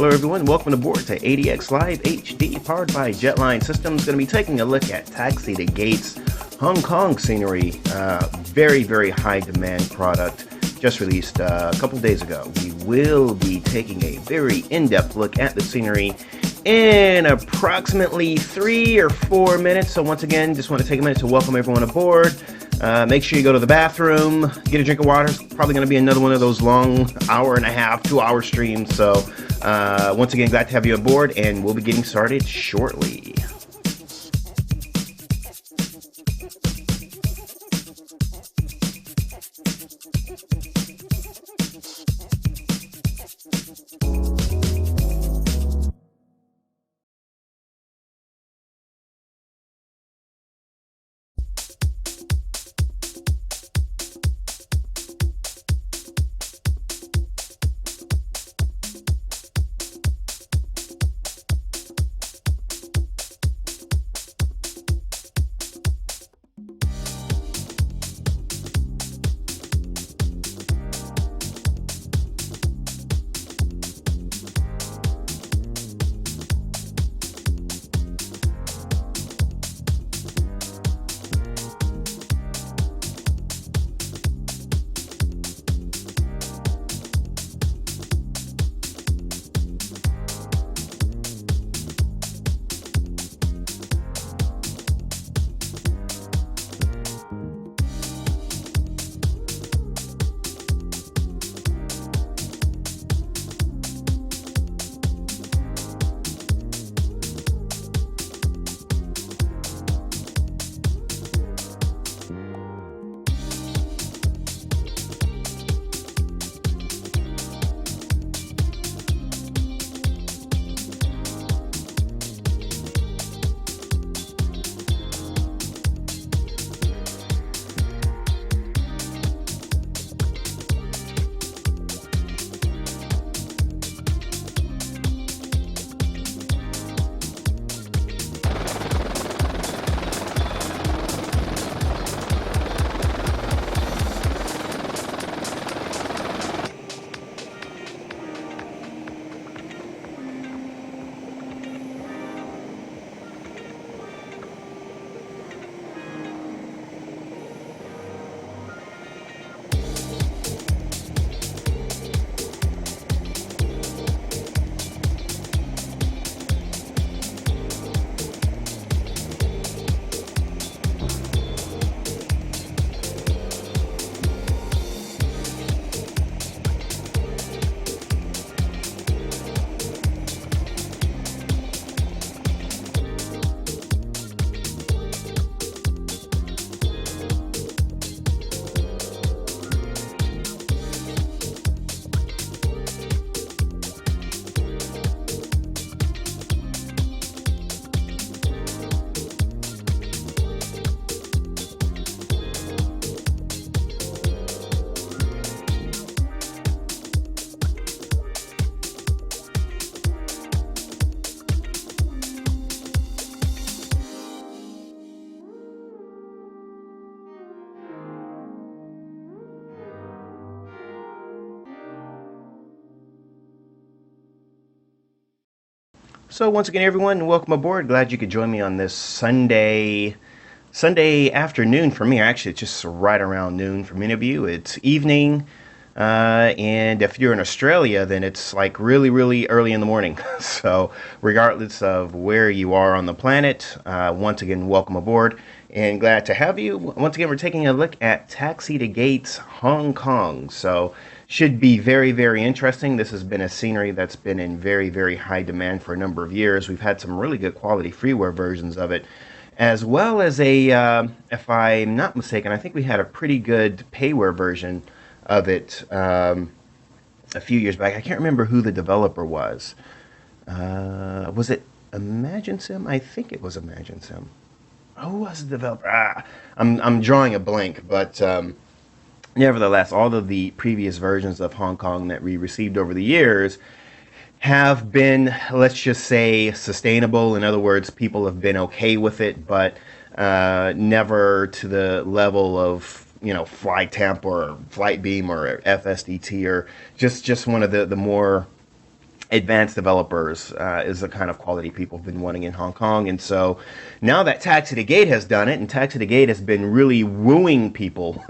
Hello everyone, welcome aboard to ADX Live HD, powered by Jetline Systems. Going to be taking a look at Taxi2Gate's Hong Kong scenery. Very, very high demand product, just released a couple days ago. We will be taking a very in-depth look at the scenery in approximately 3 or 4 minutes. So once again, just want to take a minute to welcome everyone aboard. Make sure you go to the bathroom, get a drink of water. It's probably going to be another one of those long hour and a half, 2-hour streams. So once again, glad to have you aboard, and we'll be getting started shortly. So once again, everyone, welcome aboard. Glad you could join me on this Sunday afternoon for me. Actually, it's just right around noon for many of you. It's evening, and if you're in Australia, then it's like really, really early in the morning. So regardless of where you are on the planet, once again, welcome aboard, and glad to have you. Once again, we're taking a look at Taxi2Gate's Hong Kong. So should be very, very interesting. This has been a scenery that's been in very, very high demand for a number of years. We've had some really good quality freeware versions of it, as well as a, if I'm not mistaken, I think we had a pretty good payware version of it a few years back. I can't remember who the developer was. Was it ImagineSim? I think it was ImagineSim. Who was the developer? I'm drawing a blank, but nevertheless, all of the previous versions of Hong Kong that we received over the years have been, let's just say, sustainable. In other words, people have been okay with it, but never to the level of, you know, FlyTemp or Flightbeam or FSDT, or just one of the more advanced developers is the kind of quality people have been wanting in Hong Kong. And so now that Taxi2Gate has done it, and Taxi2Gate has been really wooing people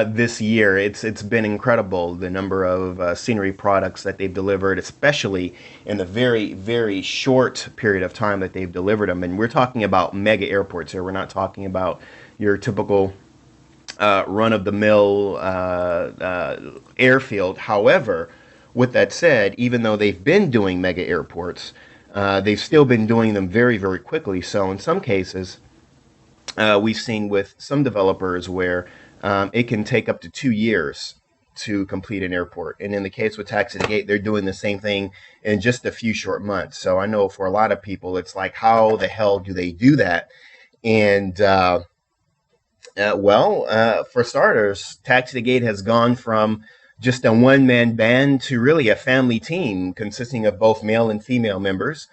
this year. It's been incredible, the number of scenery products that they've delivered, especially in the very, very short period of time that they've delivered them. And we're talking about mega airports here. We're not talking about your typical run-of-the-mill airfield. However, with that said, even though they've been doing mega airports, they've still been doing them very, very quickly. So in some cases, we've seen with some developers where it can take up to 2 years to complete an airport. And in the case with Taxi2Gate, they're doing the same thing in just a few short months. So I know for a lot of people, it's like, how the hell do they do that? And for starters, Taxi2Gate has gone from just a one-man band to really a family team consisting of both male and female members.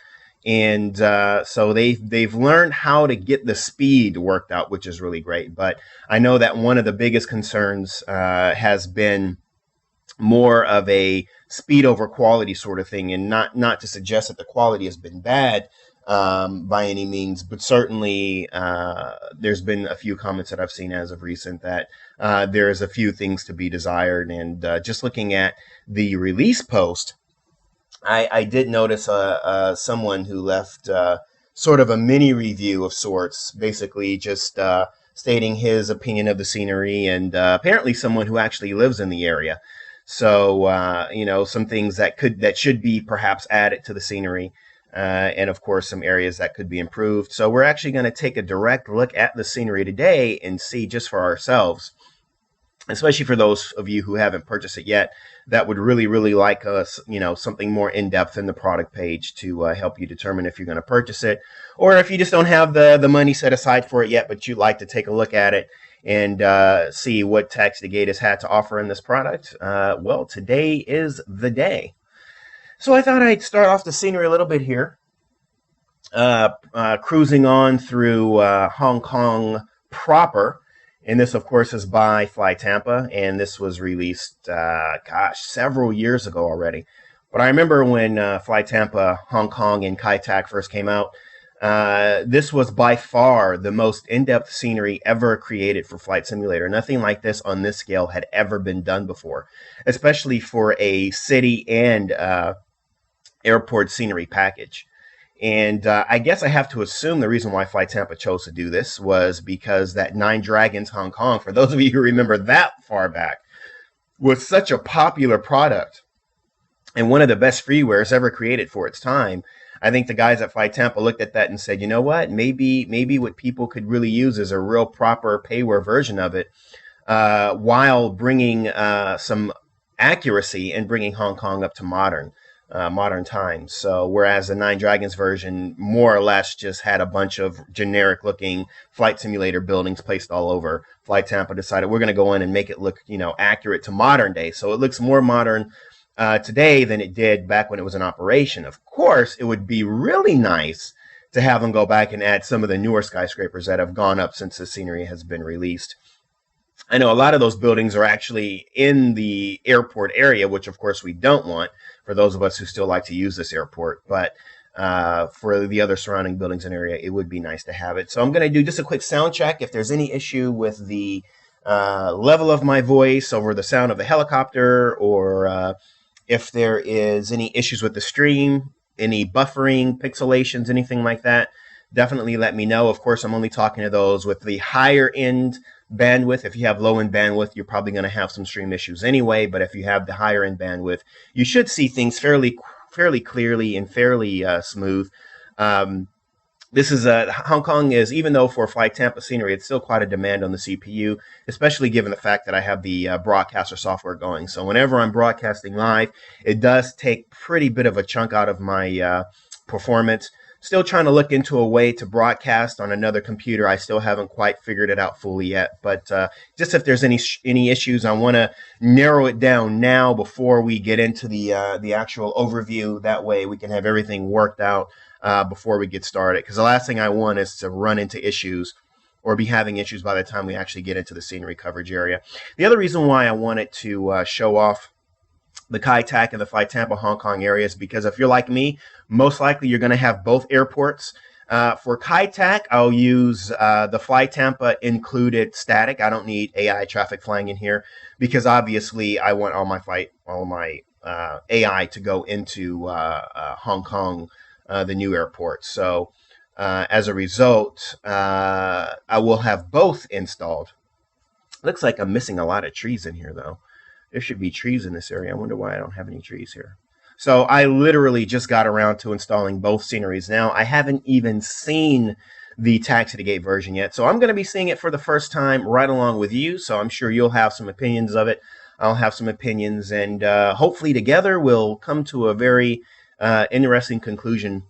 And so they've learned how to get the speed worked out, which is really great. But I know that one of the biggest concerns has been more of a speed over quality sort of thing, and not to suggest that the quality has been bad by any means, but certainly there's been a few comments that I've seen as of recent that there's a few things to be desired. And just looking at the release post, I did notice someone who left sort of a mini review of sorts, basically just stating his opinion of the scenery, and apparently someone who actually lives in the area. So some things that should be perhaps added to the scenery. And of course, some areas that could be improved. So we're actually going to take a direct look at the scenery today and see just for ourselves, especially for those of you who haven't purchased it yet, that would really, really like us, something more in-depth in the product page to help you determine if you're going to purchase it, or if you just don't have the money set aside for it yet, but you'd like to take a look at it and see what Taxi2Gate has had to offer in this product. Well, today is the day. So I thought I'd start off the scenery a little bit here, cruising on through Hong Kong proper. And this, of course, is by Fly Tampa, and this was released, several years ago already. But I remember when Fly Tampa, Hong Kong, and Kai Tak first came out, this was by far the most in-depth scenery ever created for Flight Simulator. Nothing like this on this scale had ever been done before, especially for a city and airport scenery package. And I guess I have to assume the reason why Flight Tampa chose to do this was because that Nine Dragons Hong Kong, for those of you who remember that far back, was such a popular product and one of the best freewares ever created for its time. I think the guys at Flight Tampa looked at that and said, you know what, maybe what people could really use is a real proper payware version of it, while bringing some accuracy and bringing Hong Kong up to modern times. So whereas the Nine Dragons version more or less just had a bunch of generic looking flight simulator buildings placed all over, Flight Tampa decided we're going to go in and make it look, accurate to modern day. So it looks more modern today than it did back when it was in operation. Of course, it would be really nice to have them go back and add some of the newer skyscrapers that have gone up since the scenery has been released. I know a lot of those buildings are actually in the airport area, which of course we don't want for those of us who still like to use this airport. But for the other surrounding buildings and area, it would be nice to have it. So I'm going to do just a quick sound check. If there's any issue with the level of my voice over the sound of the helicopter, or if there is any issues with the stream, any buffering, pixelations, anything like that, definitely let me know. Of course, I'm only talking to those with the higher end bandwidth. If you have low end bandwidth, you're probably going to have some stream issues anyway. But if you have the higher end bandwidth, you should see things fairly clearly and fairly smooth. This is Hong Kong is, even though for Flight Tampa scenery, it's still quite a demand on the CPU, especially given the fact that I have the broadcaster software going. So whenever I'm broadcasting live, it does take pretty bit of a chunk out of my performance. Still trying to look into a way to broadcast on another computer. I still haven't quite figured it out fully yet. But just if there's any issues, I want to narrow it down now before we get into the actual overview. That way we can have everything worked out before we get started. Because the last thing I want is to run into issues or be having issues by the time we actually get into the scenery coverage area. The other reason why I wanted to show off the Kai Tak and the Fly Tampa Hong Kong areas, because if you're like me, most likely you're going to have both airports. For Kai Tak, I'll use the Fly Tampa included static. I don't need AI traffic flying in here because obviously I want all my AI to go into Hong Kong, the new airport. So as a result, I will have both installed. Looks like I'm missing a lot of trees in here, though. There should be trees in this area. I wonder why I don't have any trees here. So I literally just got around to installing both sceneries. Now, I haven't even seen the Taxi2Gate version yet. So I'm going to be seeing it for the first time right along with you. So I'm sure you'll have some opinions of it. I'll have some opinions. And hopefully together we'll come to a very interesting conclusion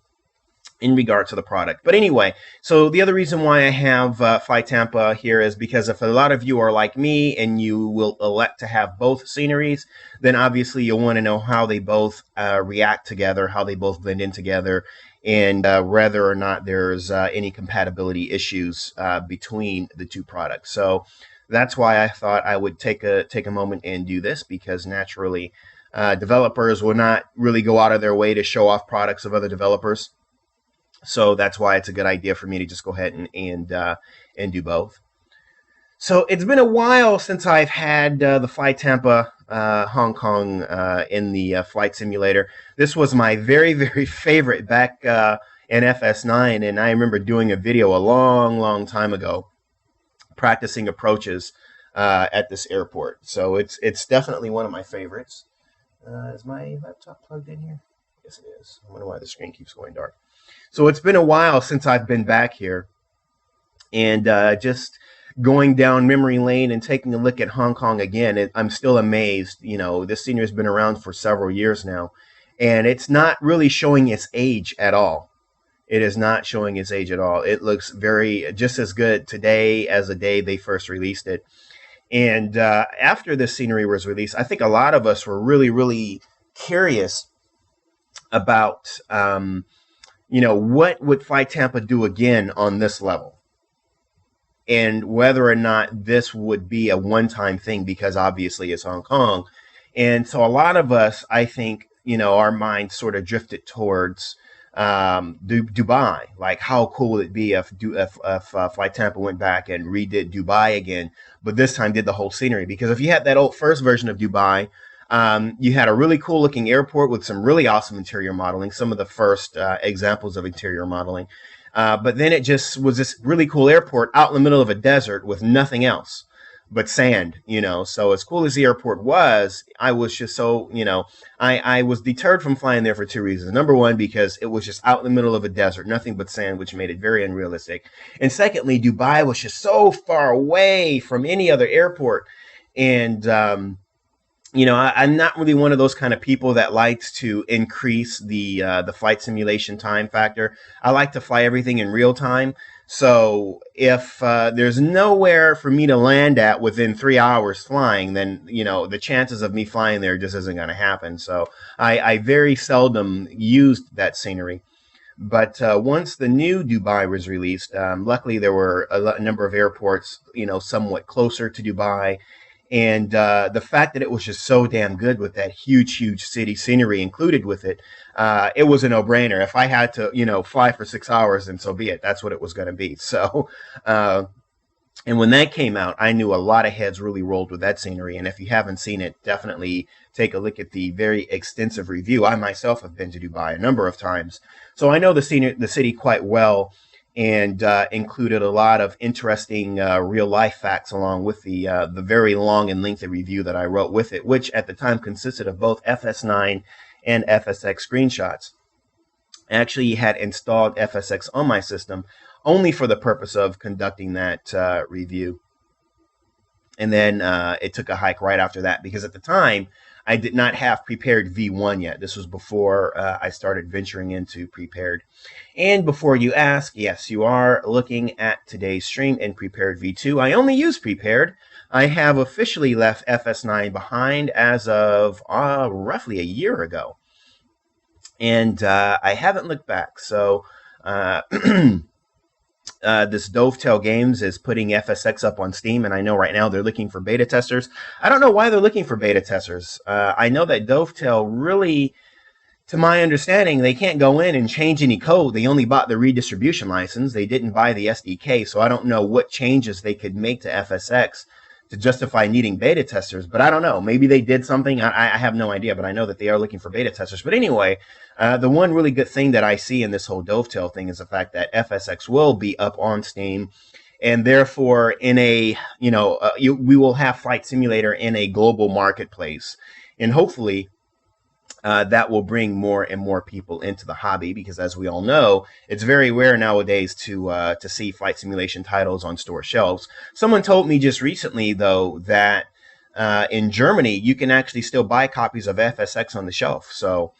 in regard to the product. But anyway, so the other reason why I have Fly Tampa here is because if a lot of you are like me and you will elect to have both sceneries, then obviously you'll want to know how they both react together, how they both blend in together, and whether or not there's any compatibility issues between the two products. So that's why I thought I would take a moment and do this, because naturally developers will not really go out of their way to show off products of other developers. So that's why it's a good idea for me to just go ahead and do both. So it's been a while since I've had the Fly Tampa Hong Kong in the flight simulator. This was my very, very favorite back in FS9, and I remember doing a video a long, long time ago practicing approaches at this airport. So it's definitely one of my favorites. Is my laptop plugged in here? Yes, it is. I wonder why the screen keeps going dark. So it's been a while since I've been back here, and just going down memory lane and taking a look at Hong Kong again, I'm still amazed. You know, this scenery has been around for several years now, and it's not really showing its age at all. It is not showing its age at all. It looks just as good today as the day they first released it. And after this scenery was released, I think a lot of us were really, really curious about what would Fly Tampa do again on this level? And whether or not this would be a one-time thing, because obviously it's Hong Kong. And so a lot of us, I think, our minds sort of drifted towards Dubai. Like, how cool would it be if Fly Tampa went back and redid Dubai again, but this time did the whole scenery? Because if you had that old first version of Dubai, you had a really cool looking airport with some really awesome interior modeling, some of the first examples of interior modeling. But then it just was this really cool airport out in the middle of a desert with nothing else but sand, So as cool as the airport was, I was just so, I was deterred from flying there for two reasons. Number one, because it was just out in the middle of a desert, nothing but sand, which made it very unrealistic. And secondly, Dubai was just so far away from any other airport. And, I'm not really one of those kind of people that likes to increase the flight simulation time factor. I like to fly everything in real time. So if there's nowhere for me to land at within 3 hours flying, then the chances of me flying there just isn't going to happen. So I very seldom used that scenery. But once the new Dubai was released, luckily there were a number of airports, somewhat closer to Dubai. And the fact that it was just so damn good with that huge, huge city scenery included with it, it was a no-brainer. If I had to, fly for 6 hours, then so be it. That's what it was going to be. So, and when that came out, I knew a lot of heads really rolled with that scenery. And if you haven't seen it, definitely take a look at the very extensive review. I myself have been to Dubai a number of times, so I know the city quite well. And included a lot of interesting real-life facts along with the very long and lengthy review that I wrote with it, which at the time consisted of both FS9 and FSX screenshots. I actually had installed FSX on my system only for the purpose of conducting that review. And then it took a hike right after that, because at the time, I did not have Prepared V1 yet. This was before I started venturing into Prepared. And before you ask, yes, you are looking at today's stream in Prepared V2. I only use Prepared. I have officially left FS9 behind as of roughly a year ago. And I haven't looked back. So this Dovetail Games is putting FSX up on Steam, and I know right now they're looking for beta testers. I don't know why they're looking for beta testers. I know that Dovetail really, to my understanding, they can't go in and change any code. They only bought the redistribution license. They didn't buy the SDK, so I don't know what changes they could make to FSX to justify needing beta testers. But I don't know. Maybe they did something. I have no idea, but I know that they are looking for beta testers. But anyway, the one really good thing that I see in this whole Dovetail thing is the fact that FSX will be up on Steam. And therefore, in a, we will have Flight Simulator in a global marketplace. And hopefully, that will bring more and more people into the hobby, because as we all know, it's very rare nowadays to see flight simulation titles on store shelves. Someone told me just recently, though, that in Germany you can actually still buy copies of FSX on the shelf. So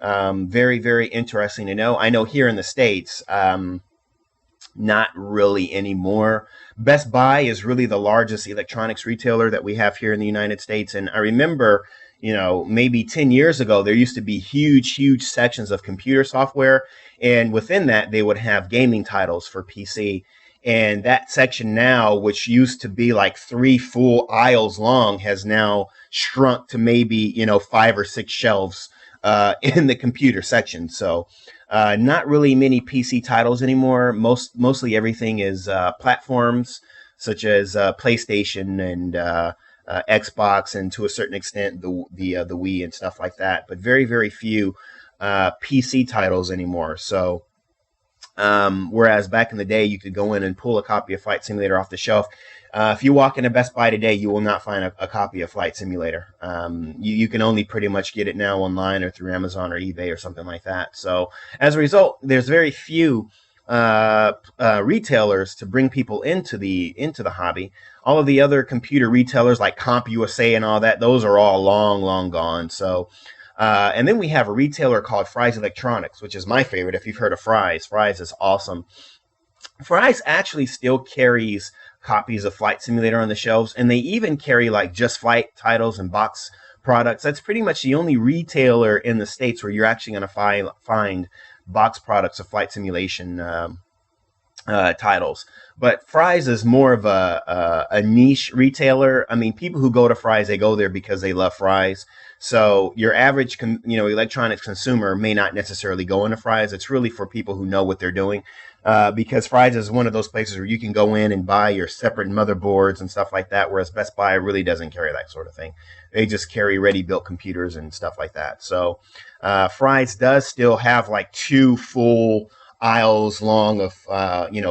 very, very interesting to know. I know here in the States, not really anymore. Best Buy is really the largest electronics retailer that we have here in the United States, and I remember, maybe 10 years ago, there used to be huge sections of computer software. And within that, they would have gaming titles for PC. And that section now, which used to be like 3 full aisles long, has now shrunk to maybe, 5 or 6 shelves in the computer section. So not really many PC titles anymore. Mostly everything is platforms such as PlayStation and Xbox, and to a certain extent the Wii and stuff like that, but very, very few PC titles anymore. So whereas back in the day you could go in and pull a copy of Flight Simulator off the shelf, if you walk into Best Buy today, you will not find a copy of Flight Simulator. You can only pretty much get it now online or through Amazon or eBay or something like that. So as a result, there's very few retailers to bring people into the hobby. All of the other computer retailers like CompUSA and all that, those are all long gone. So and then we have a retailer called Fry's Electronics, which is my favorite. If you've heard of Fry's is awesome. Fry's actually still carries copies of Flight Simulator on the shelves, and they even carry like Just Flight titles and box products. That's pretty much the only retailer in the States where you're actually going to find box products of flight simulation titles. But Fry's is more of a niche retailer. I mean, people who go to Fry's, they go there because they love Fry's. So your average, electronics consumer may not necessarily go into Fry's. It's really for people who know what they're doing, because Fry's is one of those places where you can go in and buy your separate motherboards and stuff like that, whereas Best Buy really doesn't carry that sort of thing. They just carry ready-built computers and stuff like that. So Fry's does still have like 2 full aisles long of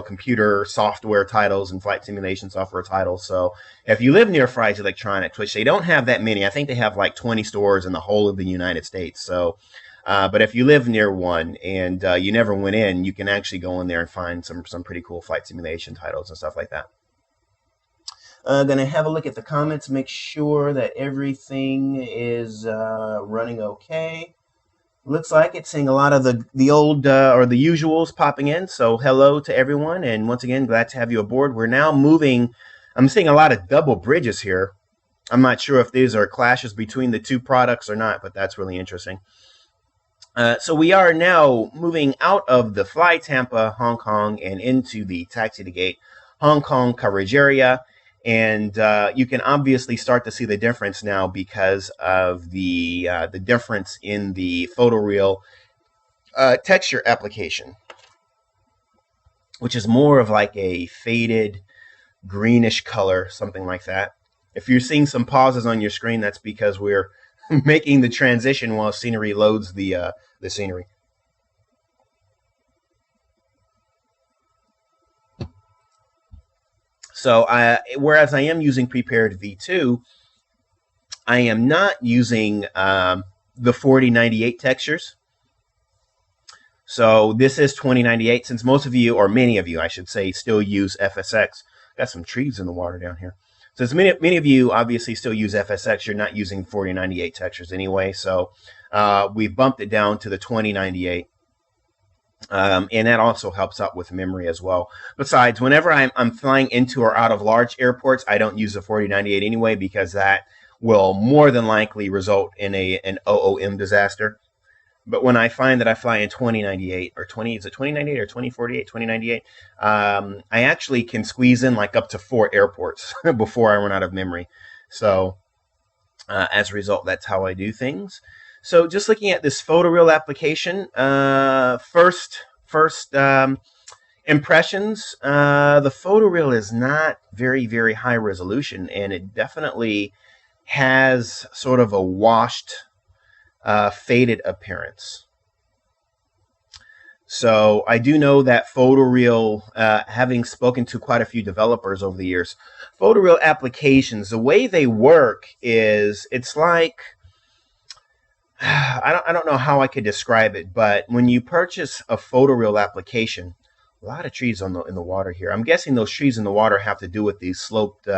computer software titles and flight simulation software titles. So if you live near Fry's Electronics, which they don't have that many, I think they have like 20 stores in the whole of the United States. So but if you live near one and you never went in, you can actually go in there and find some pretty cool flight simulation titles and stuff like that. Gonna have a look at the comments, make sure that everything is running okay. Looks like it's seeing a lot of the old or the usuals popping in. So hello to everyone, and once again, glad to have you aboard. We're now moving. I'm seeing a lot of double bridges here. I'm not sure if these are clashes between the 2 products or not, but that's really interesting. So we are now moving out of the Fly Tampa, Hong Kong, and into the Taxi2Gate Hong Kong coverage area. And you can obviously start to see the difference now because of the difference in the photoreal texture application, which is more of like a faded greenish color, something like that. If you're seeing some pauses on your screen, that's because we're making the transition while scenery loads the scenery. So whereas I am using Prepared V2, I am not using the 4098 textures. So this is 2098, since most of you, or many of you, I should say, still use FSX. Got some trees in the water down here. Since many of you obviously still use FSX, you're not using 4098 textures anyway. So we've bumped it down to the 2098. And that also helps out with memory as well. Besides, whenever I'm flying into or out of large airports, I don't use the 4098 anyway, because that will more than likely result in an OOM disaster. But when I find that I fly in 2098 or 20, is it 2098 or 2048, 2098, I actually can squeeze in like up to 4 airports before I run out of memory. So as a result, that's how I do things. So just looking at this photoreal application, first impressions, the photoreal is not very, very high resolution, and it definitely has sort of a washed, faded appearance. So I do know that photoreal, having spoken to quite a few developers over the years, photoreal applications, the way they work is it's like, I don't know how I could describe it, but when you purchase a photoreal application, a lot of trees in the water here. I'm guessing those trees in the water have to do with these sloped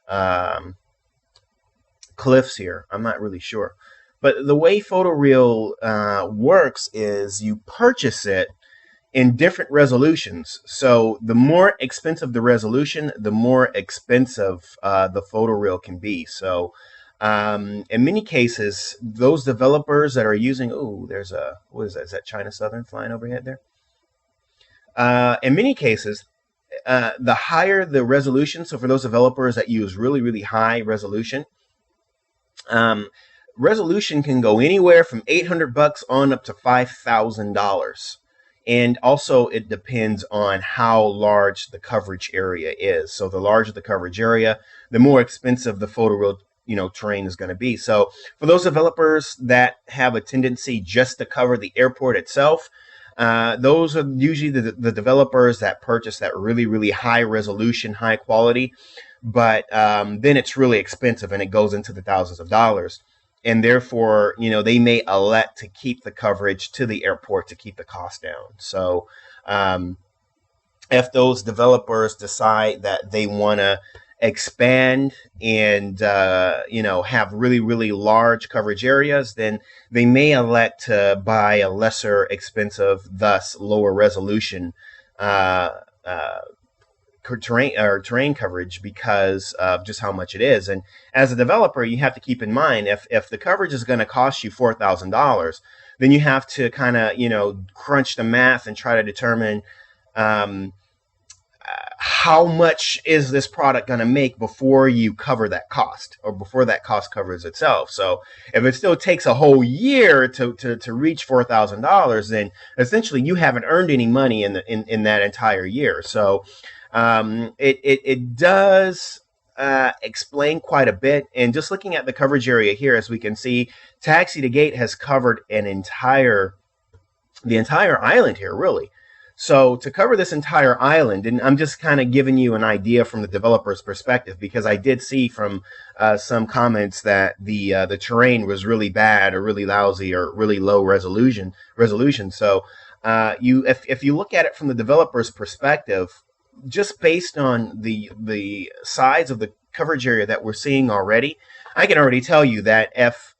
um, cliffs here. I'm not really sure. But the way photoreal works is you purchase it in different resolutions. So the more expensive the resolution, the more expensive the photoreal can be. So in many cases, those developers that are using, oh, there's a, what is that? Is that China Southern flying overhead there? In many cases, the higher the resolution, so for those developers that use really, really high resolution, um, resolution can go anywhere from $800 on up to $5,000. And also it depends on how large the coverage area is. So the larger the coverage area, the more expensive the photoreal terrain is going to be. So for those developers that have a tendency just to cover the airport itself, those are usually the developers that purchase that really, really high resolution, high quality, but then it's really expensive and it goes into the thousands of dollars. And therefore, they may elect to keep the coverage to the airport to keep the cost down. So if those developers decide that they want to expand and have really, really large coverage areas, then they may elect to buy a lesser expensive, thus lower resolution terrain coverage because of just how much it is. And as a developer, you have to keep in mind if the coverage is going to cost you $4,000, then you have to kind of crunch the math and try to determine how much is this product going to make before you cover that cost or before that cost covers itself. So if it still takes a whole year to reach $4,000, then essentially you haven't earned any money in that entire year. So it does explain quite a bit. And just looking at the coverage area here, as we can see, Taxi2Gate has covered the entire island here, really. So to cover this entire island, and I'm just kind of giving you an idea from the developer's perspective, because I did see from some comments that the terrain was really bad or really lousy or really low resolution. So if you look at it from the developer's perspective, just based on the size of the coverage area that we're seeing already, I can already tell you that if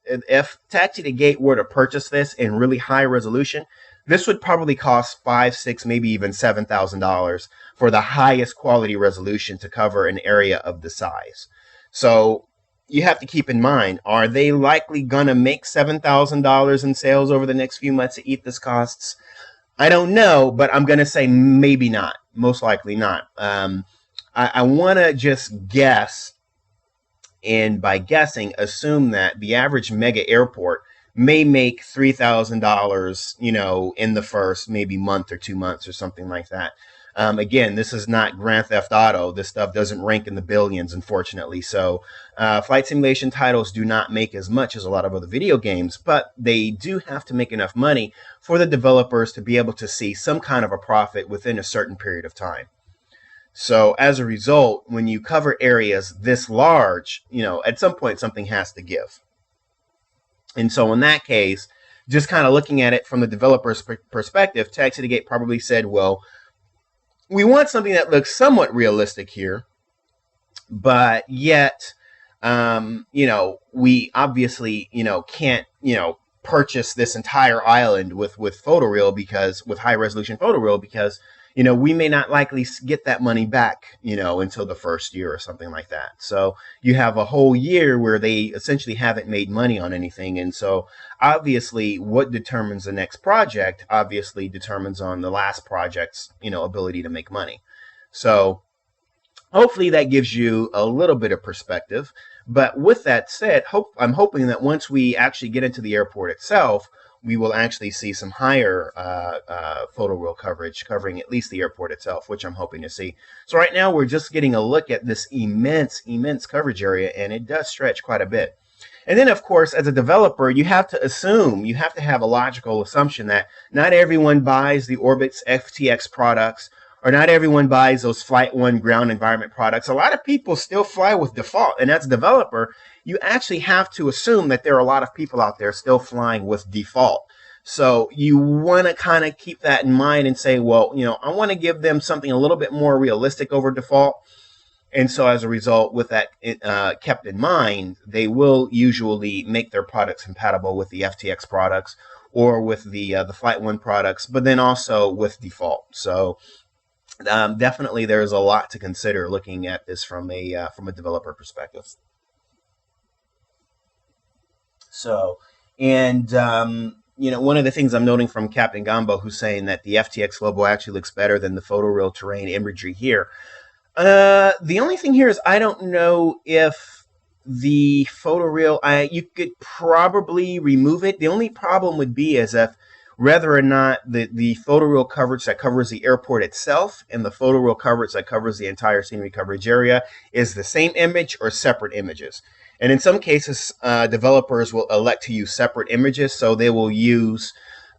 Taxi2Gate were to purchase this in really high resolution, this would probably cost $5,000, $6,000, maybe even $7,000 for the highest quality resolution to cover an area of the size. So you have to keep in mind, are they likely going to make $7,000 in sales over the next few months to eat this costs? I don't know, but I'm going to say maybe not. Most likely not. I want to just guess, and by guessing, assume that the average mega airport may make $3,000, in the first maybe month or 2 months or something like that. Again, this is not Grand Theft Auto. This stuff doesn't rank in the billions, unfortunately. So flight simulation titles do not make as much as a lot of other video games, but they do have to make enough money for the developers to be able to see some kind of a profit within a certain period of time. So as a result, when you cover areas this large, at some point something has to give. And so in that case, just kind of looking at it from the developer's perspective, Taxi2Gate probably said, well, we want something that looks somewhat realistic here, but yet, we obviously, can't, purchase this entire island with photoreal with high resolution photoreal because, we may not likely get that money back, until the first year or something like that. So you have a whole year where they essentially haven't made money on anything. And so obviously what determines the next project obviously determines on the last project's, ability to make money. So hopefully that gives you a little bit of perspective. But with that said, I'm hoping that once we actually get into the airport itself, we will actually see some higher photoreal coverage covering at least the airport itself, which I'm hoping to see. So right now we're just getting a look at this immense coverage area, and it does stretch quite a bit. And then, of course, as a developer, you have to have a logical assumption that not everyone buys the Orbit's FTX products, or not everyone buys those Flight 1 ground environment products. A lot of people still fly with default. And as a developer, you actually have to assume that there are a lot of people out there still flying with default. So you want to kind of keep that in mind and say, well, I want to give them something a little bit more realistic over default. And so as a result, with that kept in mind, they will usually make their products compatible with the FTX products or with the Flight 1 products, but then also with default. So definitely there's a lot to consider looking at this from a developer perspective. So, and one of the things I'm noting from Captain Gombo, who's saying that the FTX logo actually looks better than the photoreal terrain imagery here. The only thing here is I don't know if the photoreal, you could probably remove it. The only problem would be is if whether or not the photoreal coverage that covers the airport itself and the photoreal coverage that covers the entire scenery coverage area is the same image or separate images. And in some cases, developers will elect to use separate images, so they will use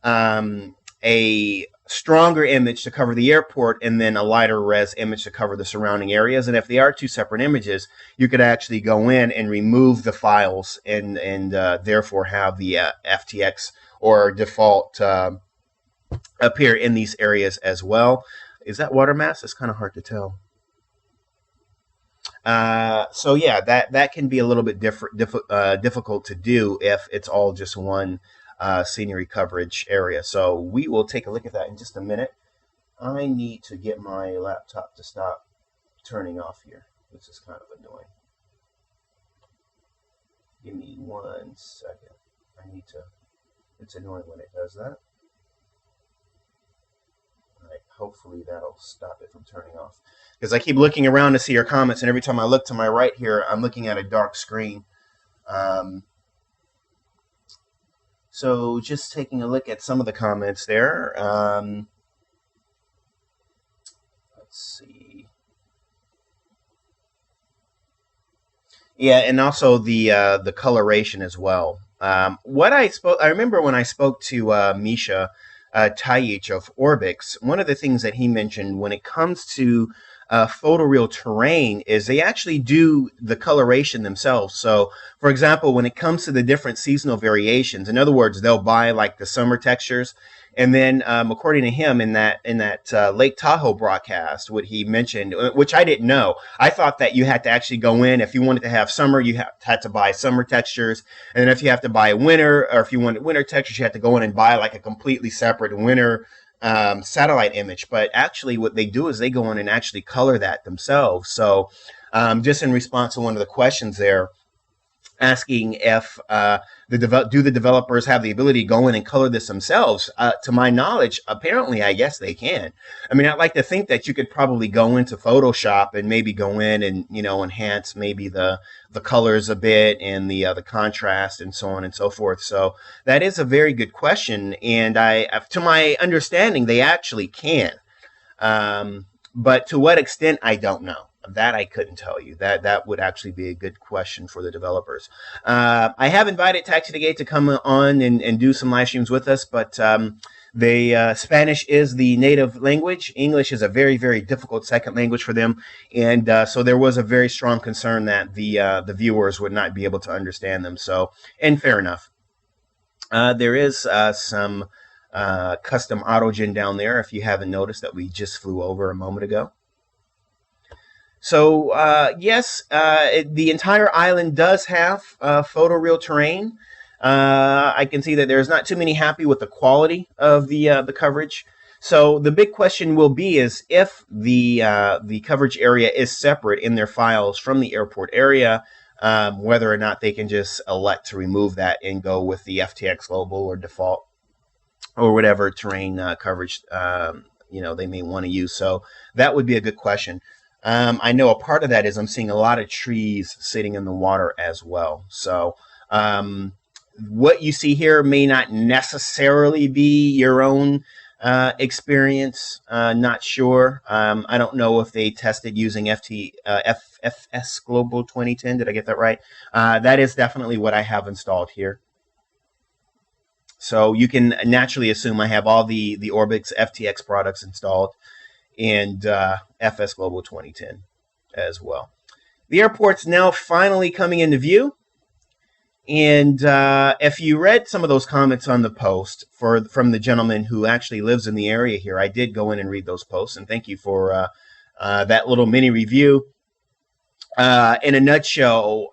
a stronger image to cover the airport and then a lighter res image to cover the surrounding areas. And if they are two separate images, you could actually go in and remove the files and therefore have the FTX or default appear in these areas as well. Is that water mass? It's kind of hard to tell. So yeah, that can be a little bit difficult to do if it's all just one scenery coverage area. So we will take a look at that in just a minute. I need to get my laptop to stop turning off here. This is kind of annoying. Give me 1 second. It's annoying when it does that. All right, hopefully that'll stop it from turning off. Because I keep looking around to see your comments, and every time I look to my right here, I'm looking at a dark screen. So just taking a look at some of the comments there. Let's see. Yeah, and also the coloration as well. I remember when I spoke to Misha Tajic of Orbix, one of the things that he mentioned when it comes to photoreal terrain is they actually do the coloration themselves. So, for example, when it comes to the different seasonal variations, in other words, they'll buy like the summer textures, and then according to him in that Lake Tahoe broadcast, what he mentioned, which I didn't know, I thought that you had to actually go in if you wanted to have summer, you had to buy summer textures, and then if you have to buy winter, or if you wanted winter textures, you had to go in and buy like a completely separate winter satellite image. But actually what they do is they go in and actually color that themselves. So just in response to one of the questions there, asking if do the developers have the ability to go in and color this themselves? To my knowledge, apparently, I guess they can. I mean, I'd like to think that you could probably go into Photoshop and maybe go in and enhance maybe the colors a bit and the contrast and so on and so forth. So that is a very good question, and to my understanding, they actually can. But to what extent, I don't know. That I couldn't tell you. That would actually be a good question for the developers. I have invited Taxi2Gate to come on and do some live streams with us, but Spanish is the native language. English is a very, very difficult second language for them, and so there was a very strong concern that the viewers would not be able to understand them. So, and fair enough. There is some custom autogen down there, if you haven't noticed, that we just flew over a moment ago. So yes, the entire island does have photoreal terrain. I can see that there's not too many happy with the quality of the coverage. So the big question will be is if the coverage area is separate in their files from the airport area, whether or not they can just elect to remove that and go with the FTX global or default or whatever terrain coverage they may want to use. So that would be a good question. I know a part of that is I'm seeing a lot of trees sitting in the water as well. So what you see here may not necessarily be your own experience. Not sure. I don't know if they tested using FFS Global 2010. Did I get that right? That is definitely what I have installed here. So you can naturally assume I have all the Orbix FTX products installed and FS Global 2010 as well. The airport's now finally coming into view. And if you read some of those comments on the post from the gentleman who actually lives in the area here, I did go in and read those posts. And thank you for that little mini review. In a nutshell,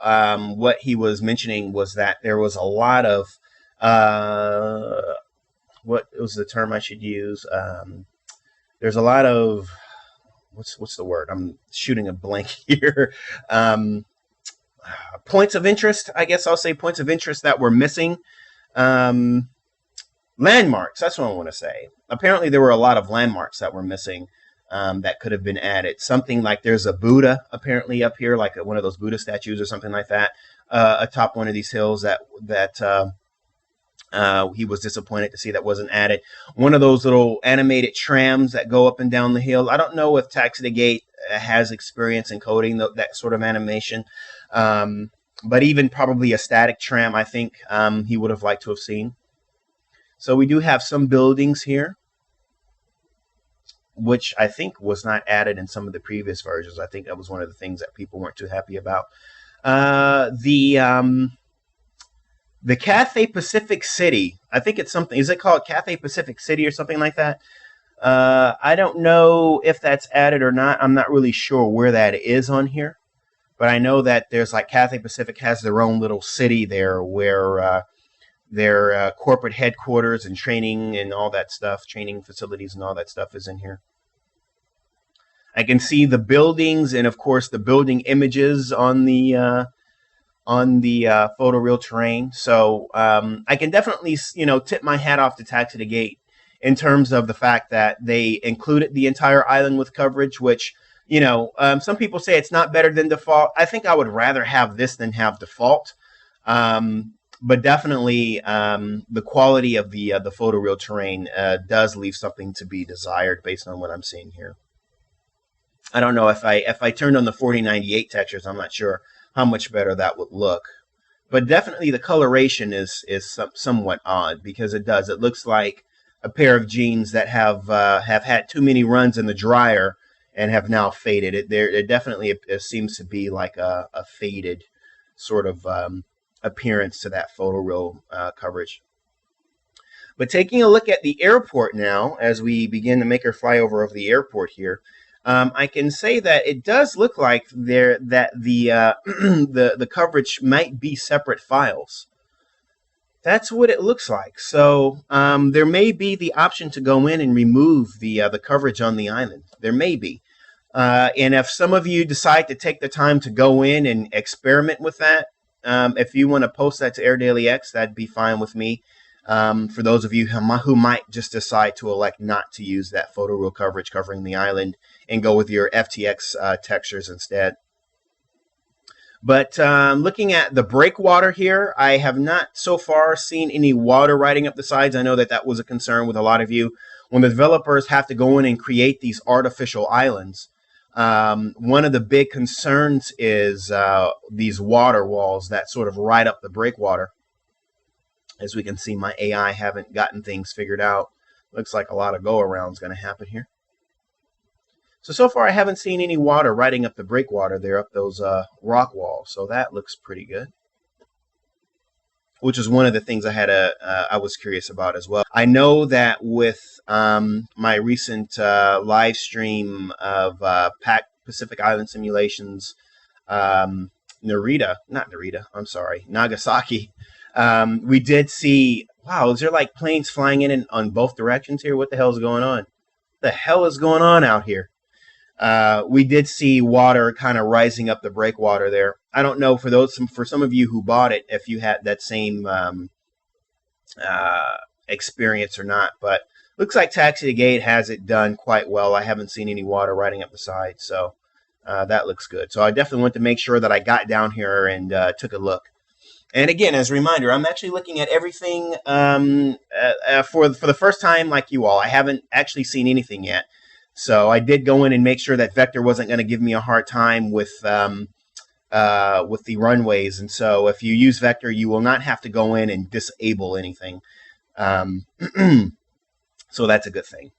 what he was mentioning was that there was a lot of what was the term I should use? There's a lot of what's the word? I'm shooting a blank here. Points of interest, I guess I'll say points of interest that were missing. Landmarks, that's what I want to say. Apparently there were a lot of landmarks that were missing that could have been added. Something like there's a Buddha apparently up here, like one of those Buddha statues or something like that, atop one of these hills that he was disappointed to see that wasn't added. One of those little animated trams that go up and down the hill. I don't know if Taxi2Gate has experience in coding that sort of animation. But even probably a static tram, I think he would have liked to have seen. So we do have some buildings here, which I think was not added in some of the previous versions. I think that was one of the things that people weren't too happy about. The Cathay Pacific City, I think it's something, is it called Cathay Pacific City or something like that? I don't know if that's added or not. I'm not really sure where that is on here. But I know that there's like Cathay Pacific has their own little city there where their corporate headquarters and training and all that stuff, training facilities and all that stuff is in here. I can see the buildings and, of course, the building images on the photoreal terrain. So I can definitely, tip my hat off to Taxi2Gate in terms of the fact that they included the entire island with coverage, which, some people say it's not better than default. I think I would rather have this than have default. But definitely the quality of the photoreal terrain does leave something to be desired based on what I'm seeing here. I don't know if I turned on the 4098 textures, I'm not sure how much better that would look. But definitely the coloration is somewhat odd because it looks like a pair of jeans that have had too many runs in the dryer and have now faded. It definitely seems to be like a faded sort of appearance to that photoreal coverage. But taking a look at the airport now, as we begin to make our flyover of the airport here, I can say that it does look like the coverage might be separate files. That's what it looks like. So there may be the option to go in and remove the coverage on the island. There may be. And if some of you decide to take the time to go in and experiment with that, if you want to post that to AirDailyX, that'd be fine with me. For those of you who might just decide to elect not to use that photoreal coverage covering the island and go with your FTX textures instead. But looking at the breakwater here, I have not so far seen any water riding up the sides. I know that was a concern with a lot of you. When the developers have to go in and create these artificial islands, one of the big concerns is these water walls that sort of ride up the breakwater. As we can see, my AI haven't gotten things figured out. Looks like a lot of go-around is going to happen here. So far I haven't seen any water riding up the breakwater there, up those rock walls. So that looks pretty good. Which is one of the things I was curious about as well. I know that with my recent live stream of Pacific Island Simulations, Nagasaki, we did see, wow, is there like planes flying in on both directions here? What the hell is going on? The hell is going on out here? We did see water kind of rising up the breakwater there. I don't know for some of you who bought it, if you had that same uh, experience or not, but looks like Taxi2Gate has it done quite well. I haven't seen any water riding up the side, so that looks good. So I definitely want to make sure that I got down here and took a look. And again, as a reminder, I'm actually looking at everything for the first time, like you all. I haven't actually seen anything yet, so I did go in and make sure that Vector wasn't going to give me a hard time with the runways. And so, if you use Vector, you will not have to go in and disable anything. So that's a good thing.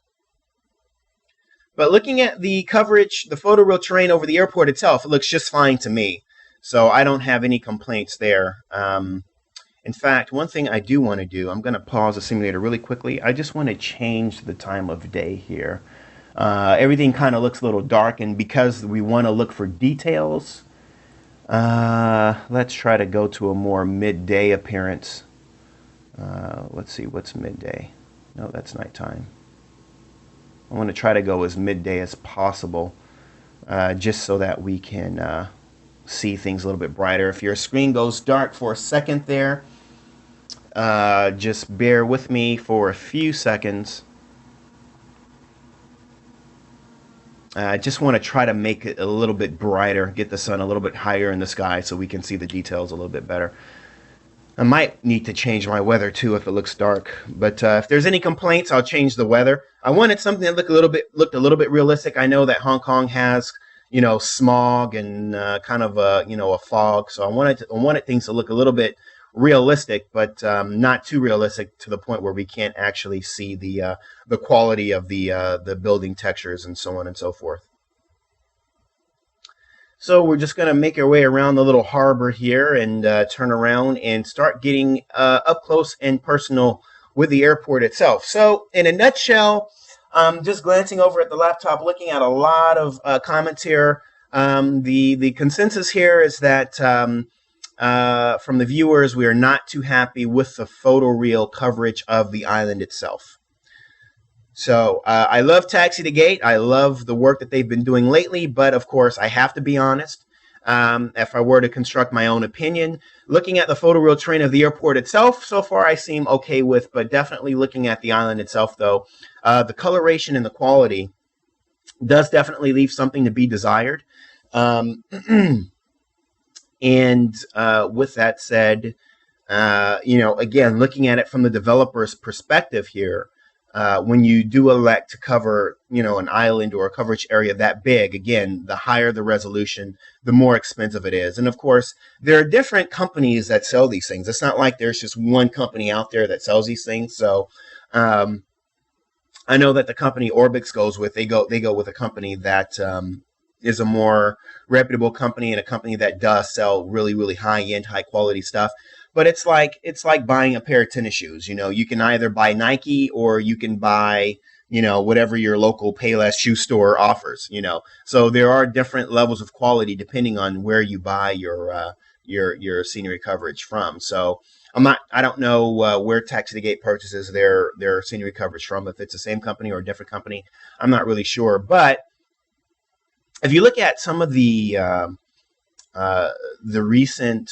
But looking at the coverage, the photoreal terrain over the airport itself, it looks just fine to me. So I don't have any complaints there. In fact, one thing I do want to do, I'm going to pause the simulator really quickly. I just want to change the time of day here. Everything kind of looks a little dark, and because we want to look for details, let's try to go to a more midday appearance. Let's see, what's midday? No, that's nighttime. I want to try to go as midday as possible, just so that we can see things a little bit brighter. If your screen goes dark for a second there, just bear with me for a few seconds. I just want to try to make it a little bit brighter, get the sun a little bit higher in the sky so we can see the details a little bit better. I might need to change my weather too if it looks dark, but if there's any complaints, I'll change the weather. I wanted something that looked a little bit realistic. I know that Hong Kong has, smog and kind of a fog, so I wanted things to look a little bit realistic, but not too realistic to the point where we can't actually see the quality of the building textures and so on and so forth. So we're just going to make our way around the little harbor here and turn around and start getting up close and personal with the airport itself. So in a nutshell, just glancing over at the laptop, looking at a lot of comments here. The consensus here is that from the viewers, we are not too happy with the photoreal coverage of the island itself. So I love Taxi2Gate. I love the work that they've been doing lately, but of course I have to be honest. If I were to construct my own opinion, looking at the photoreal terrain of the airport itself, so far I seem okay with, but definitely looking at the island itself, though, the coloration and the quality does definitely leave something to be desired. And with that said, again, looking at it from the developer's perspective here, when you do elect to cover, an island or a coverage area that big, again, the higher the resolution, the more expensive it is. And of course, there are different companies that sell these things. It's not like there's just one company out there that sells these things. So I know that the company Orbix goes with, they go with a company that is a more reputable company and a company that does sell really, really high-end, high-quality stuff. But it's like buying a pair of tennis shoes. You can either buy Nike or you can buy, whatever your local Payless shoe store offers. So there are different levels of quality depending on where you buy your scenery coverage from. So I don't know where Taxi2Gate purchases their scenery coverage from. If it's the same company or a different company, I'm not really sure. But if you look at some of the recent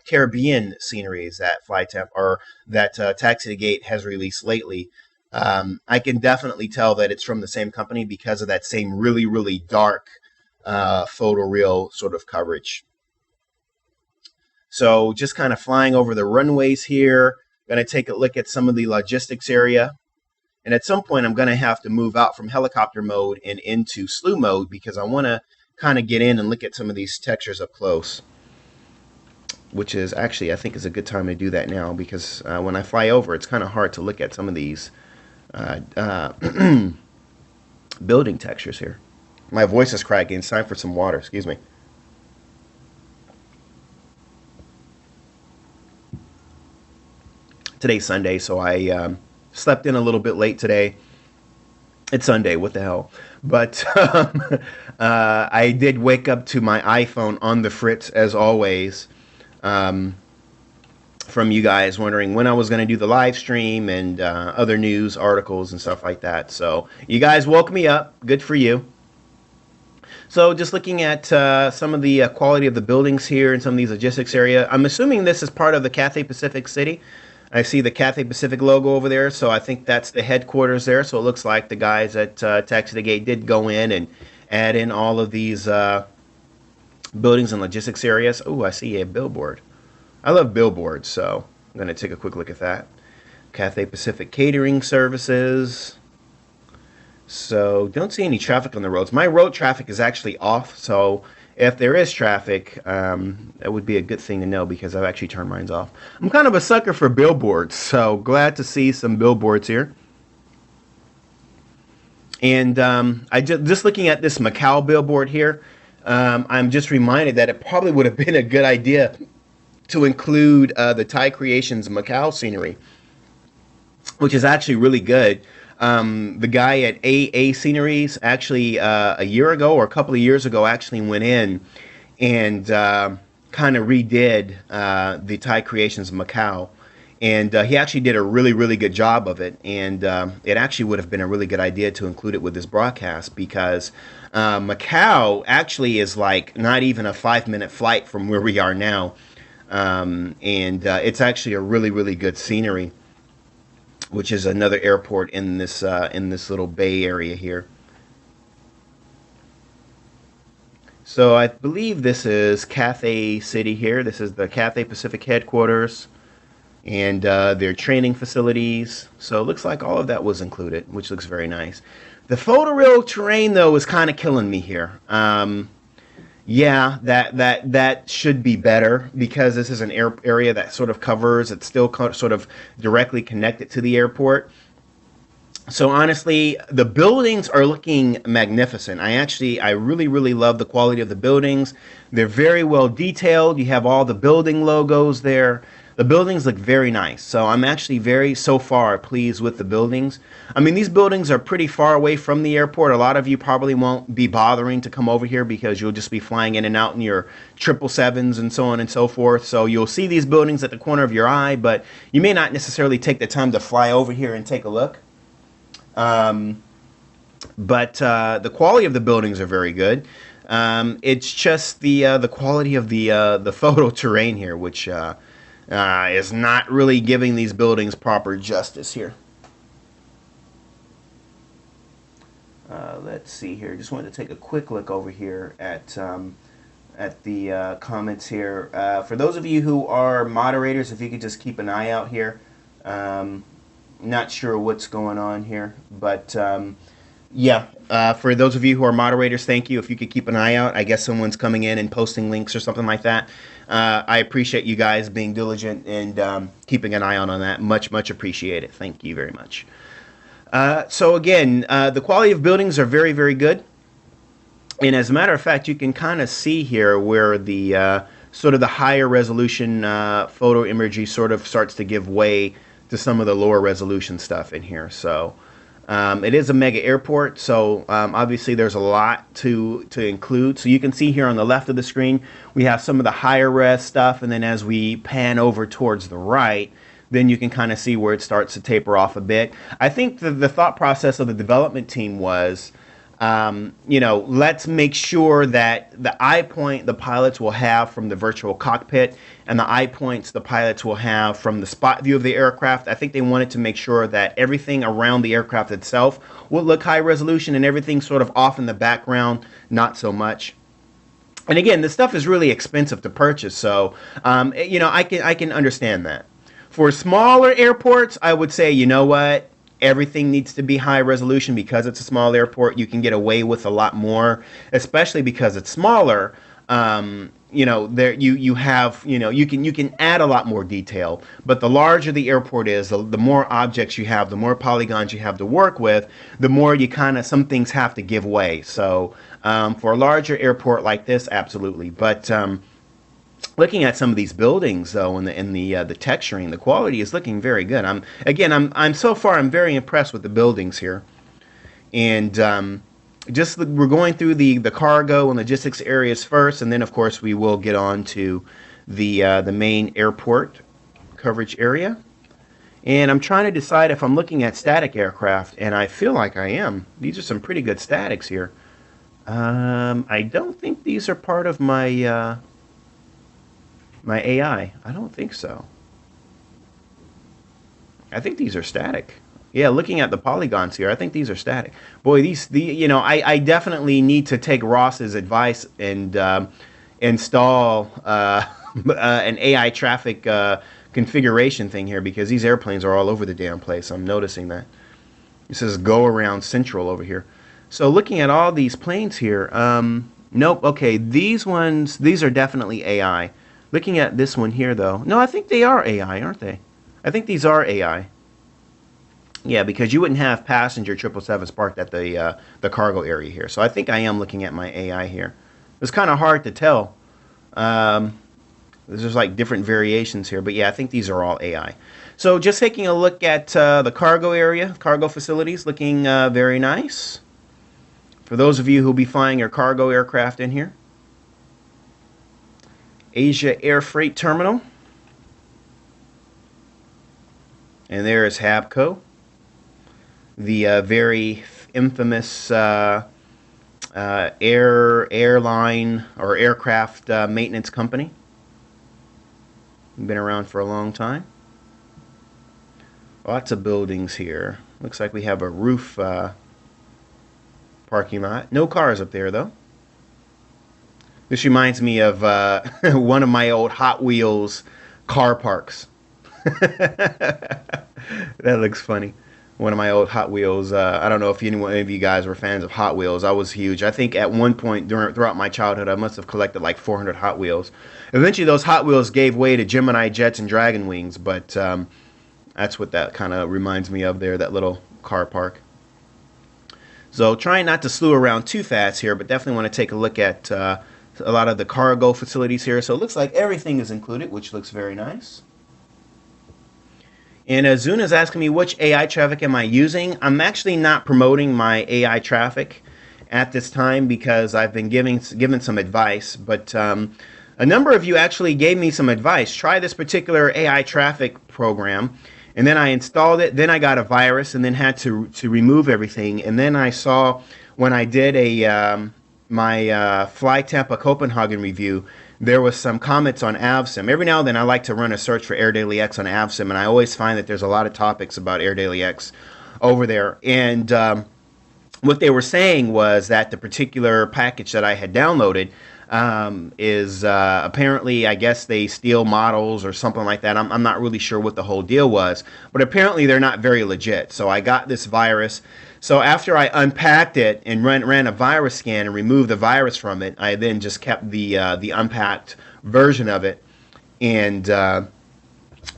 Caribbean sceneries that Taxi2Gate has released lately, I can definitely tell that it's from the same company because of that same really, really dark photoreal sort of coverage. So just kind of flying over the runways here, going to take a look at some of the logistics area. And at some point, I'm going to have to move out from helicopter mode and into slew mode because I want to kind of get in and look at some of these textures up close, which is actually, I think, is a good time to do that now because when I fly over, it's kind of hard to look at some of these building textures here. My voice is cracking. It's time for some water. Excuse me. Today's Sunday, so I slept in a little bit late today. It's Sunday, what the hell? But I did wake up to my iPhone on the fritz as always, from you guys wondering when I was going to do the live stream and other news articles and stuff like that. So you guys woke me up. Good for you. So just looking at some of the quality of the buildings here and some of these logistics area, I'm assuming this is part of the Cathay Pacific City. I see the Cathay Pacific logo over there, so I think that's the headquarters there. So it looks like the guys at Taxi2Gate did go in and add in all of these buildings and logistics areas. Oh, I see a billboard. I love billboards, so I'm going to take a quick look at that. Cathay Pacific Catering Services. So don't see any traffic on the roads. My road traffic is actually off, so if there is traffic, that would be a good thing to know because I've actually turned mine off. I'm kind of a sucker for billboards, so glad to see some billboards here. And I just looking at this Macau billboard here, I'm just reminded that it probably would have been a good idea to include the Thai Creations Macau scenery, which is actually really good. The guy at AA Sceneries actually a year ago or a couple of years ago actually went in and kind of redid the Thai Creations Macau. And he actually did a really, really good job of it. And it actually would have been a really good idea to include it with this broadcast because Macau actually is like not even a 5-minute flight from where we are now. And it's actually a really, really good scenery, which is another airport in this little bay area here. So I believe this is Cathay City here. This is the Cathay Pacific headquarters and their training facilities. So it looks like all of that was included, which looks very nice. The photoreal terrain, though, is kind of killing me here. Yeah, that should be better because this is an area that sort of covers, it's still sort of directly connected to the airport. So honestly, the buildings are looking magnificent. I really, really love the quality of the buildings. They're very well detailed. You have all the building logos there. The buildings look very nice. So I'm actually so far pleased with the buildings. I mean, these buildings are pretty far away from the airport. A lot of you probably won't be bothering to come over here because you'll just be flying in and out in your 777s and so on and so forth. So you'll see these buildings at the corner of your eye, but you may not necessarily take the time to fly over here and take a look. But the quality of the buildings are very good. It's just the quality of the photo terrain here, which is not really giving these buildings proper justice here. Let's see here. Just wanted to take a quick look over here at the comments here. For those of you who are moderators, if you could just keep an eye out here. Not sure what's going on here, but yeah, for those of you who are moderators, thank you. If you could keep an eye out, I guess someone's coming in and posting links or something like that. I appreciate you guys being diligent and keeping an eye on that. Much appreciated. Thank you very much. So again, the quality of buildings are very, very good. And as a matter of fact, you can kind of see here where the sort of the higher resolution photo imagery sort of starts to give way to some of the lower resolution stuff in here. So it is a mega airport, so obviously there's a lot to include. So you can see here on the left of the screen, we have some of the higher res stuff, and then as we pan over towards the right, then you can kind of see where it starts to taper off a bit. I think the thought process of the development team was, let's make sure that the eye point the pilots will have from the virtual cockpit and the eye points the pilots will have from the spot view of the aircraft. I think they wanted to make sure that everything around the aircraft itself would look high resolution and everything sort of off in the background, not so much. And again, this stuff is really expensive to purchase, so I can understand that. For smaller airports, I would say, you know what? Everything needs to be high resolution because it's a small airport. You can get away with a lot more, especially because it's smaller. There you can add a lot more detail. But the larger the airport is, the more objects you have, the more polygons you have to work with, the more some things have to give way. So for a larger airport like this, absolutely. But looking at some of these buildings, though, in the texturing, the quality is looking very good. I'm very impressed with the buildings here, and we're going through the cargo and logistics areas first, and then of course we will get on to the main airport coverage area. And I'm trying to decide if I'm looking at static aircraft, and I feel like I am. These are some pretty good statics here. I don't think these are part of my my AI. I don't think so. I think these are static. Yeah, looking at the polygons here, I think these are static. Boy, I definitely need to take Ross's advice and install an AI traffic configuration thing here, because these airplanes are all over the damn place. I'm noticing that. It says go around central over here. So looking at all these planes here, nope, okay, these are definitely AI. Looking at this one here, though, no, I think they are AI, aren't they? I think these are AI. Yeah, because you wouldn't have passenger 777s parked at the cargo area here. So I think I am looking at my AI here. It's kind of hard to tell. There's like different variations here, but yeah, I think these are all AI. So just taking a look at the cargo area, cargo facilities, looking very nice. For those of you who'll be flying your cargo aircraft in here. Asia Air Freight Terminal. And there is Habco, the very infamous airline or aircraft maintenance company. Been around for a long time. Lots of buildings here. Looks like we have a roof parking lot. No cars up there, though. This reminds me of one of my old Hot Wheels car parks. That looks funny. One of my old Hot Wheels. I don't know if any of you guys were fans of Hot Wheels. I was huge. I think at one point throughout my childhood, I must have collected like 400 Hot Wheels. Eventually, those Hot Wheels gave way to Gemini Jets and Dragon Wings, but that's what that kind of reminds me of there, that little car park. So trying not to slew around too fast here, but definitely want to take a look at a lot of the cargo facilities here. So it looks like everything is included, which looks very nice. And Zuna is asking me which AI traffic am I using. I'm actually not promoting my AI traffic at this time because I've been given some advice. But a number of you actually gave me some advice. Try this particular AI traffic program. And then I installed it. Then I got a virus and then had to remove everything. And then I saw when I did my Fly Tampa Copenhagen review, there was some comments on AvSim. Every now and then I like to run a search for AirDailyX on AvSim, and I always find that there's a lot of topics about AirDailyX over there. And what they were saying was that the particular package that I had downloaded is apparently, I guess they steal models or something like that. I'm not really sure what the whole deal was, but apparently they're not very legit. So I got this virus. So after I unpacked it and ran a virus scan and removed the virus from it, I then just kept the unpacked version of it, and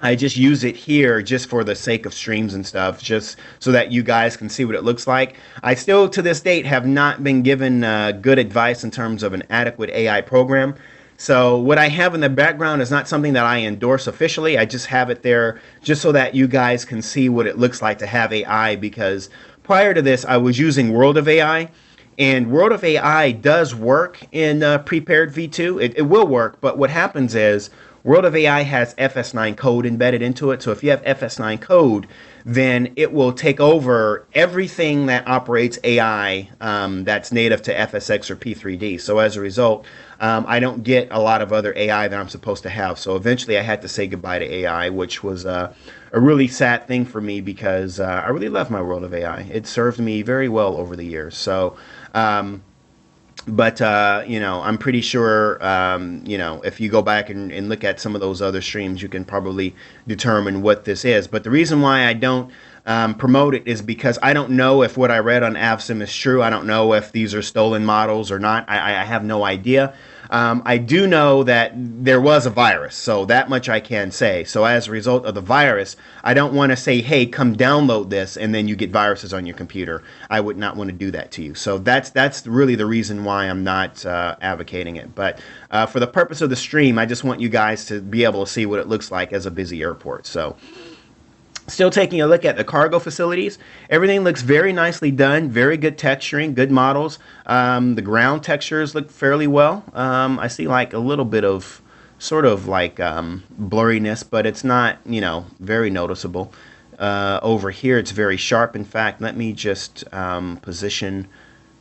I just use it here just for the sake of streams and stuff, just so that you guys can see what it looks like. I still, to this date, have not been given good advice in terms of an adequate AI program. So what I have in the background is not something that I endorse officially. I just have it there just so that you guys can see what it looks like to have AI, because prior to this, I was using World of AI, and World of AI does work in prepared V2. It will work, but what happens is World of AI has FS9 code embedded into it. So if you have FS9 code, then it will take over everything that operates AI that's native to FSX or P3D. So as a result, I don't get a lot of other AI that I'm supposed to have. So eventually I had to say goodbye to AI, which was a really sad thing for me, because I really love my World of AI. It served me very well over the years. So, you know, I'm pretty sure, you know, if you go back and look at some of those other streams, you can probably determine what this is. But the reason why I don't promote it is because I don't know if what I read on AvSim is true. I don't know if these are stolen models or not. I have no idea. I do know that there was a virus, so that much I can say. So as a result of the virus, I don't want to say, hey, come download this, and then you get viruses on your computer. I would not want to do that to you. So that's really the reason why I'm not advocating it. But for the purpose of the stream, I just want you guys to be able to see what it looks like as a busy airport. So still taking a look at the cargo facilities. Everything looks very nicely done. Very good texturing, good models. The ground textures look fairly well. I see like a little bit of sort of like blurriness, but it's not, very noticeable. Over here, it's very sharp. In fact, let me just position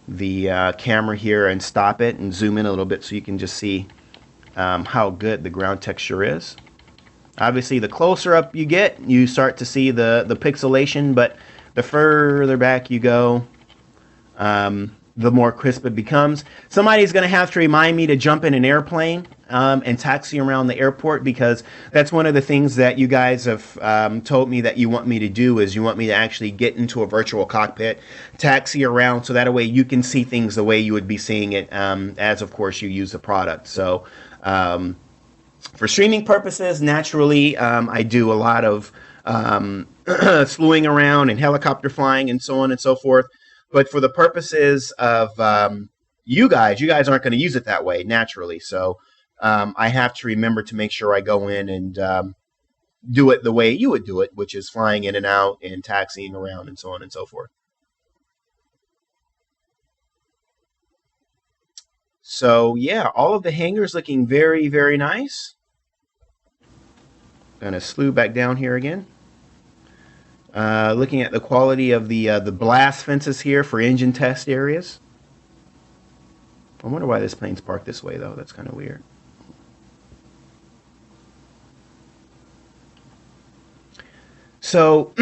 the camera here and stop it and zoom in a little bit so you can just see how good the ground texture is. Obviously, the closer up you get, you start to see the pixelation, but the further back you go, the more crisp it becomes. Somebody's going to have to remind me to jump in an airplane and taxi around the airport, because that's one of the things that you guys have told me that you want me to do, is you want me to actually get into a virtual cockpit, taxi around, so that way you can see things the way you would be seeing it as, of course, you use the product. So for streaming purposes, naturally, I do a lot of slewing around and helicopter flying and so on and so forth. But for the purposes of you guys aren't going to use it that way, naturally. So I have to remember to make sure I go in and do it the way you would do it, which is flying in and out and taxiing around and so on and so forth. So yeah, all of the hangars looking very, very nice. Going to slew back down here again. Looking at the quality of the blast fences here for engine test areas. I wonder why this plane's parked this way, though. That's kind of weird. So,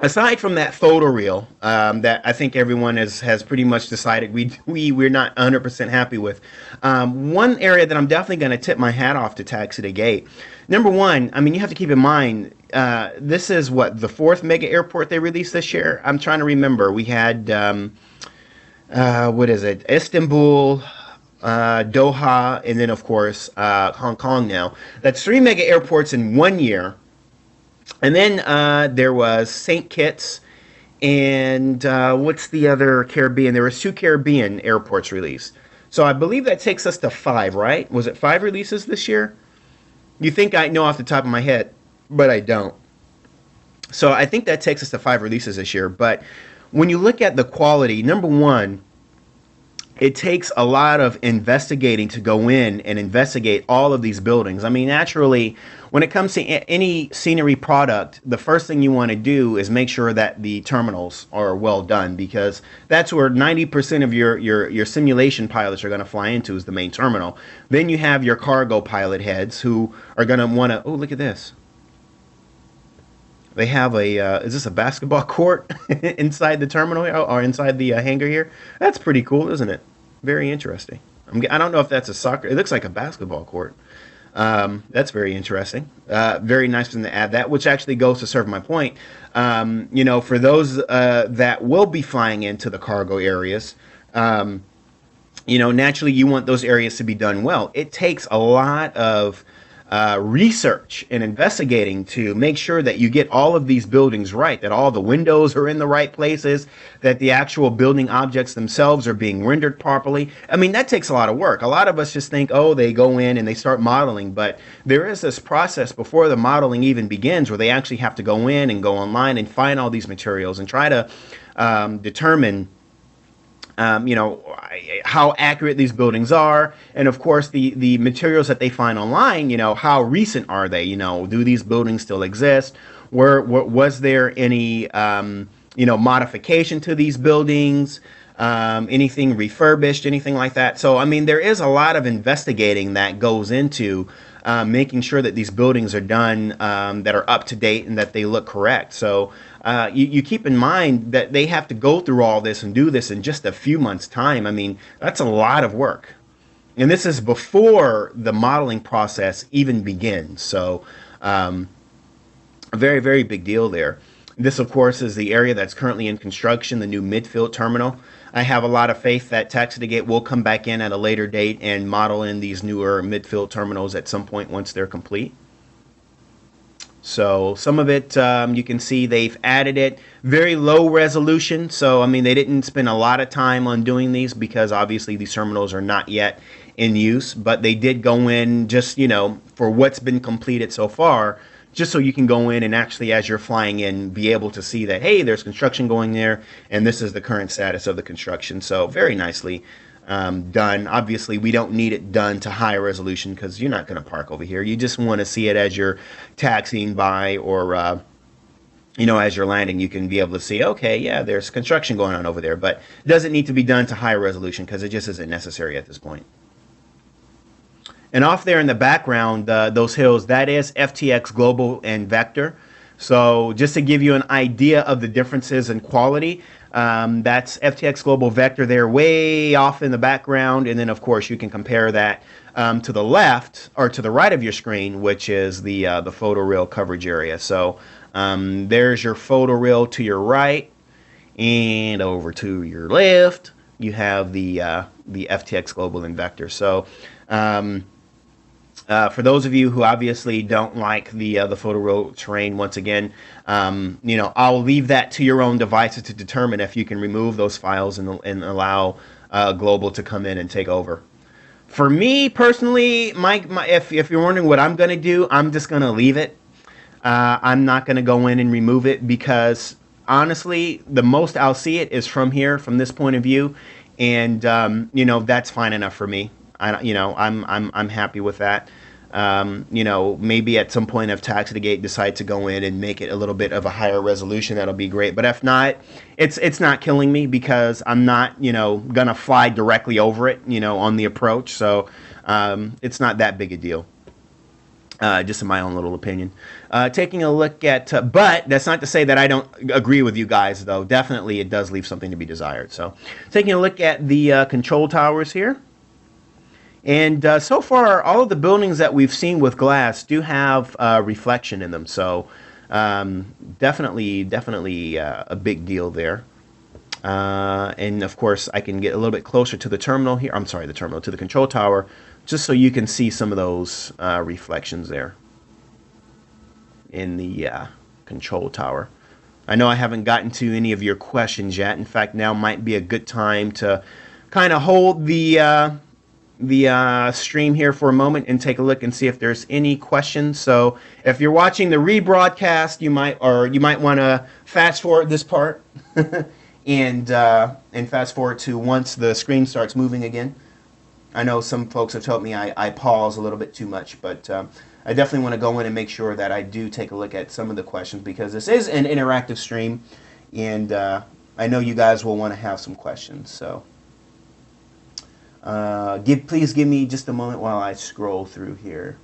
aside from that photo reel that I think everyone has pretty much decided we're not 100% happy with, one area that I'm definitely going to tip my hat off to Taxi2Gate. Number one, I mean, you have to keep in mind, this is what, the fourth mega airport they released this year? I'm trying to remember. We had, what is it? Istanbul, Doha, and then, of course, Hong Kong now. That's 3 mega airports in 1 year. And then there was St. Kitts and what's the other Caribbean? There was 2 Caribbean airports released. So I believe that takes us to 5, right? Was it 5 releases this year? You think I know off the top of my head, but I don't. So I think that takes us to 5 releases this year. But when you look at the quality, number one, it takes a lot of investigating to go in and investigate all of these buildings. I mean, naturally, when it comes to any scenery product, the first thing you want to do is make sure that the terminals are well done, because that's where 90% of your simulation pilots are going to fly into, is the main terminal. Then you have your cargo pilot heads who are going to want to, oh, look at this. They have a, is this a basketball court inside the terminal or inside the hangar here? That's pretty cool, isn't it? Very interesting. I don't know if that's a soccer. It looks like a basketball court. That's very interesting. Very nice for them to add that, which actually goes to serve my point. For those that will be flying into the cargo areas, naturally you want those areas to be done well. It takes a lot of research and investigating to make sure that you get all of these buildings right, that all the windows are in the right places, that the actual building objects themselves are being rendered properly. I mean, that takes a lot of work. A lot of us just think, oh, they go in and they start modeling, but there is this process before the modeling even begins where they actually have to go in and go online and find all these materials and try to determine how accurate these buildings are, and of course the materials that they find online, how recent are they? Do these buildings still exist? Was there any modification to these buildings? Anything refurbished, anything like that? So I mean, there is a lot of investigating that goes into making sure that these buildings are done, that are up to date and that they look correct. So you keep in mind that they have to go through all this and do this in just a few months' time. I mean, that's a lot of work. And this is before the modeling process even begins. So a very, very big deal there. This, of course, is the area that's currently in construction, the new midfield terminal. I have a lot of faith that Taxi2Gate will come back in at a later date and model in these newer midfield terminals at some point once they're complete. So some of it, you can see they've added it. Very low resolution. So, I mean, they didn't spend a lot of time on doing these because obviously these terminals are not yet in use. But they did go in just, for what's been completed so far, just so you can go in and actually, as you're flying in, be able to see that, hey, there's construction going there, and this is the current status of the construction. So very nicely done. Obviously, we don't need it done to high resolution because you're not going to park over here. You just want to see it as you're taxiing by, or as you're landing, you can be able to see, okay, yeah, there's construction going on over there, but it doesn't need to be done to high resolution because it just isn't necessary at this point. And off there in the background, those hills, that is FTX Global and Vector. So just to give you an idea of the differences in quality, that's FTX Global Vector there way off in the background. And then, of course, you can compare that to the left or to the right of your screen, which is the photoreal coverage area. So there's your photoreal to your right, and over to your left, you have the FTX Global and Vector. So for those of you who obviously don't like the photoreal terrain, once again, I'll leave that to your own devices to determine if you can remove those files and allow Global to come in and take over. For me personally, if you're wondering what I'm going to do, I'm just going to leave it. I'm not going to go in and remove it because honestly, the most I'll see it is from here, from this point of view, and that's fine enough for me. I'm happy with that. Maybe at some point if Taxi2Gate decide to go in and make it a little bit of a higher resolution, that'll be great. But if not, it's not killing me because I'm not, gonna fly directly over it, on the approach. So it's not that big a deal. Just in my own little opinion. Taking a look at, but that's not to say that I don't agree with you guys, though. Definitely it does leave something to be desired. So taking a look at the control towers here. And so far, all of the buildings that we've seen with glass do have reflection in them. So definitely a big deal there. And of course, I can get a little bit closer to the terminal here. I'm sorry, to the control tower, just so you can see some of those reflections there in the control tower. I know I haven't gotten to any of your questions yet. In fact, now might be a good time to kind of hold the stream here for a moment and take a look and see if there's any questions. So if you're watching the rebroadcast, you might want to fast forward this part and fast forward to once the screen starts moving again. I know some folks have told me I pause a little bit too much, but I definitely want to go in and make sure that I do take a look at some of the questions because this is an interactive stream, and I know you guys will want to have some questions. So please give me just a moment while I scroll through here.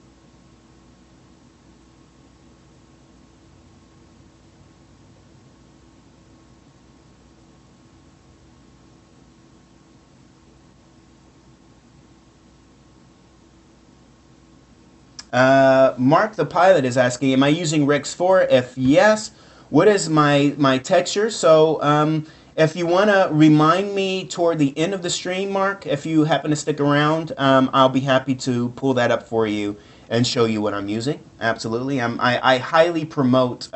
Mark the pilot is asking, am I using Rex 4? If yes, what is my texture? So if you want to remind me toward the end of the stream, Mark, if you happen to stick around, I'll be happy to pull that up for you and show you what I'm using. Absolutely. I highly promote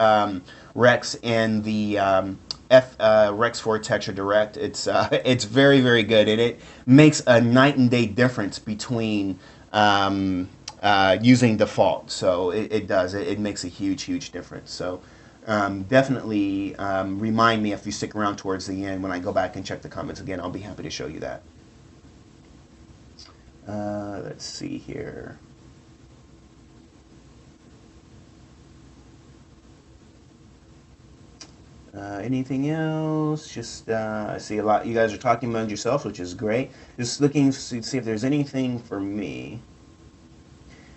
Rex and the Rex 4 Texture Direct. It's very, very good, and it makes a night and day difference between using default. So it does. It makes a huge difference. So definitely remind me if you stick around towards the end when I go back and check the comments again. I'll be happy to show you that. Let's see here. Anything else? Just I see a lot. You guys are talking among yourselves, which is great. Just looking to see if there's anything for me.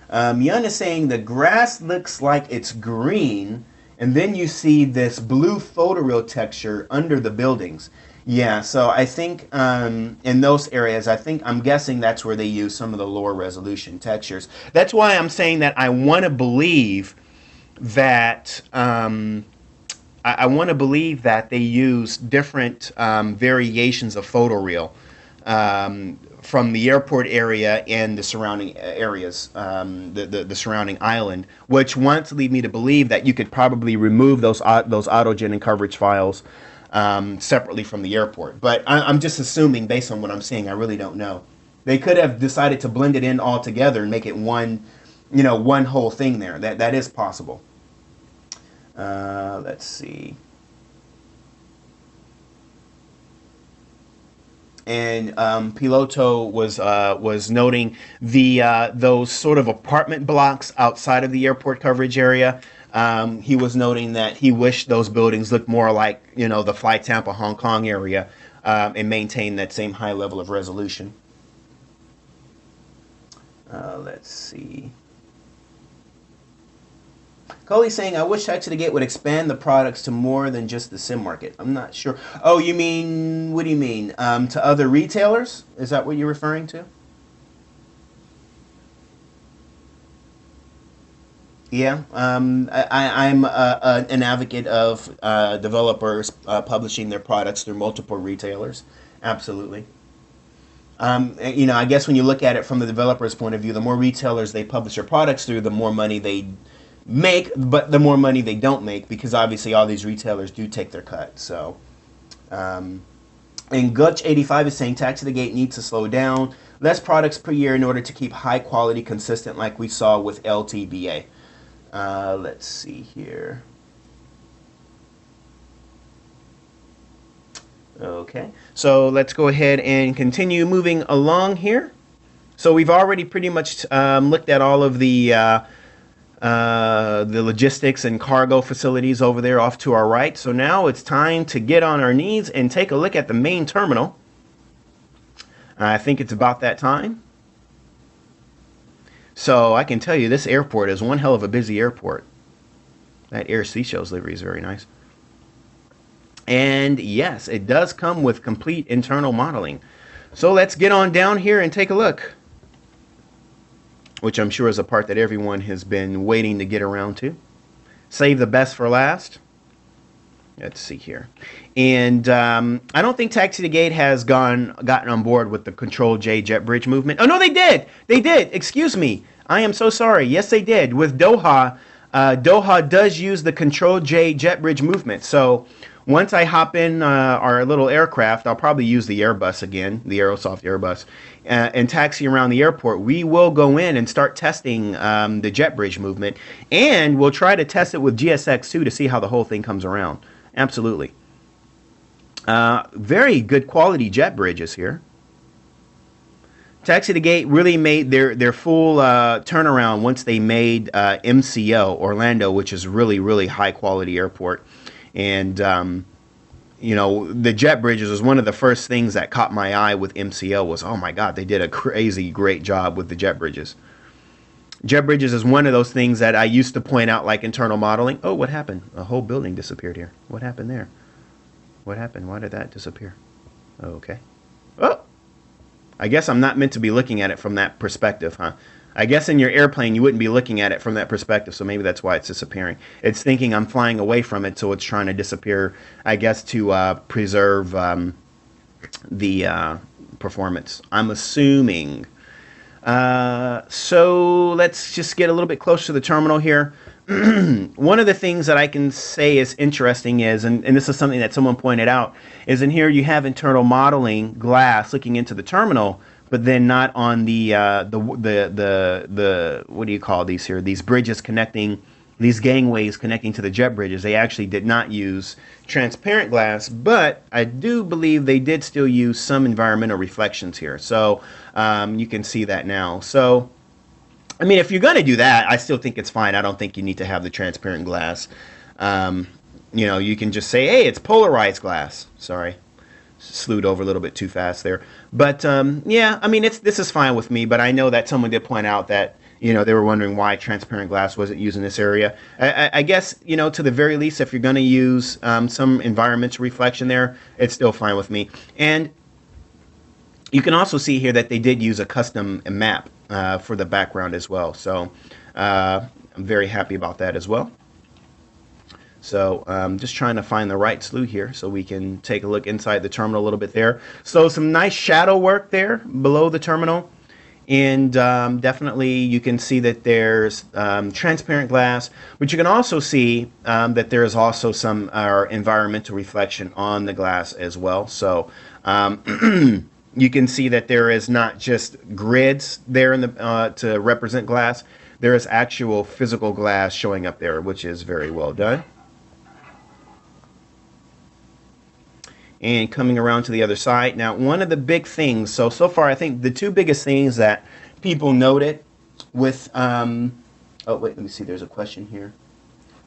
Yun is saying the grass looks like it's green, and then you see this blue photoreal texture under the buildings. Yeah, so I think in those areas, I'm guessing that's where they use some of the lower resolution textures. That's why I'm saying that I want to believe that I want to believe that they use different variations of photoreal from the airport area and the surrounding areas, the surrounding island, which wants to lead me to believe that you could probably remove those autogen and coverage files separately from the airport. But I'm just assuming based on what I'm seeing. I really don't know. They could have decided to blend it in all together and make it one whole thing there. That is possible. Let's see. and Piloto was noting the those sort of apartment blocks outside of the airport coverage area. He was noting that he wished those buildings looked more like, you know, the Fly Tampa Hong Kong area, and maintain that same high level of resolution. Let's see. Coley's saying, I wish Taxi2Gate would expand the products to more than just the SIM market. I'm not sure. Oh, you mean, what do you mean? To other retailers? Is that what you're referring to? Yeah, I'm an advocate of developers publishing their products through multiple retailers. Absolutely. You know, I guess when you look at it from the developer's point of view, the more retailers they publish their products through, the more money they make, but the more money they don't make, because obviously all these retailers do take their cut. So, um, and Gutch85 is saying Taxi2Gate needs to slow down, less products per year in order to keep high quality consistent, like we saw with LTBA. Let's see here. Okay, so let's go ahead and continue moving along here. So we've already pretty much looked at all of the logistics and cargo facilities over there off to our right. So now it's time to get on our knees and take a look at the main terminal. I think it's about that time. So I can tell you this airport is one hell of a busy airport. That Air Seashells livery is very nice. And yes, it does come with complete internal modeling. So let's get on down here and take a look, which I'm sure is a part that everyone has been waiting to get around to. Save the best for last. Let's see here. And I don't think Taxi2Gate has gotten on board with the Control J jet bridge movement. Oh, no, they did. They did. Excuse me. I am so sorry. Yes, they did. With Doha, Doha does use the Control J jet bridge movement. So once I hop in our little aircraft, I'll probably use the Airbus again, the Aerosoft Airbus, and taxi around the airport. We will go in and start testing the jet bridge movement, and we'll try to test it with GSX2 to see how the whole thing comes around. Absolutely. Very good quality jet bridges here. Taxi2Gate really made their full turnaround once they made MCO, Orlando, which is really high quality airport. And, you know, the jet bridges was one of the first things that caught my eye with MCO was, oh my God, they did a crazy great job with the jet bridges. Jet bridges is one of those things that I used to point out, like internal modeling. Oh, what happened? A whole building disappeared here. What happened there? What happened? Why did that disappear? Okay. Oh, I guess I'm not meant to be looking at it from that perspective, huh? I guess in your airplane you wouldn't be looking at it from that perspective, so maybe that's why it's disappearing. It's thinking I'm flying away from it, so it's trying to disappear, I guess, to preserve the performance. I'm assuming. So let's just get a little bit closer to the terminal here. One of the things that I can say is interesting is, and this is something that someone pointed out, is in here you have internal modeling glass looking into the terminal, but then not on the what do you call these here? These bridges connecting, these gangways connecting to the jet bridges. They actually did not use transparent glass, but I do believe they did still use some environmental reflections here. So you can see that now. So I mean, if you're going to do that, I still think it's fine. I don't think you need to have the transparent glass. You know, you can just say, hey, it's polarized glass. Sorry, slewed over a little bit too fast there. But yeah, I mean, this is fine with me. But I know that someone did point out that, you know, they were wondering why transparent glass wasn't used in this area. I guess, you know, to the very least, if you're going to use some environmental reflection there, it's still fine with me. And you can also see here that they did use a custom map for the background as well. So I'm very happy about that as well. So just trying to find the right slew here so we can take a look inside the terminal a little bit there. So some nice shadow work there below the terminal. And definitely you can see that there's transparent glass, but you can also see that there is also some environmental reflection on the glass as well. So you can see that there is not just grids there in the to represent glass. There is actual physical glass showing up there, which is very well done. and coming around to the other side. Now, one of the big things, so far, I think the two biggest things that people noted with, oh, wait, let me see, there's a question here.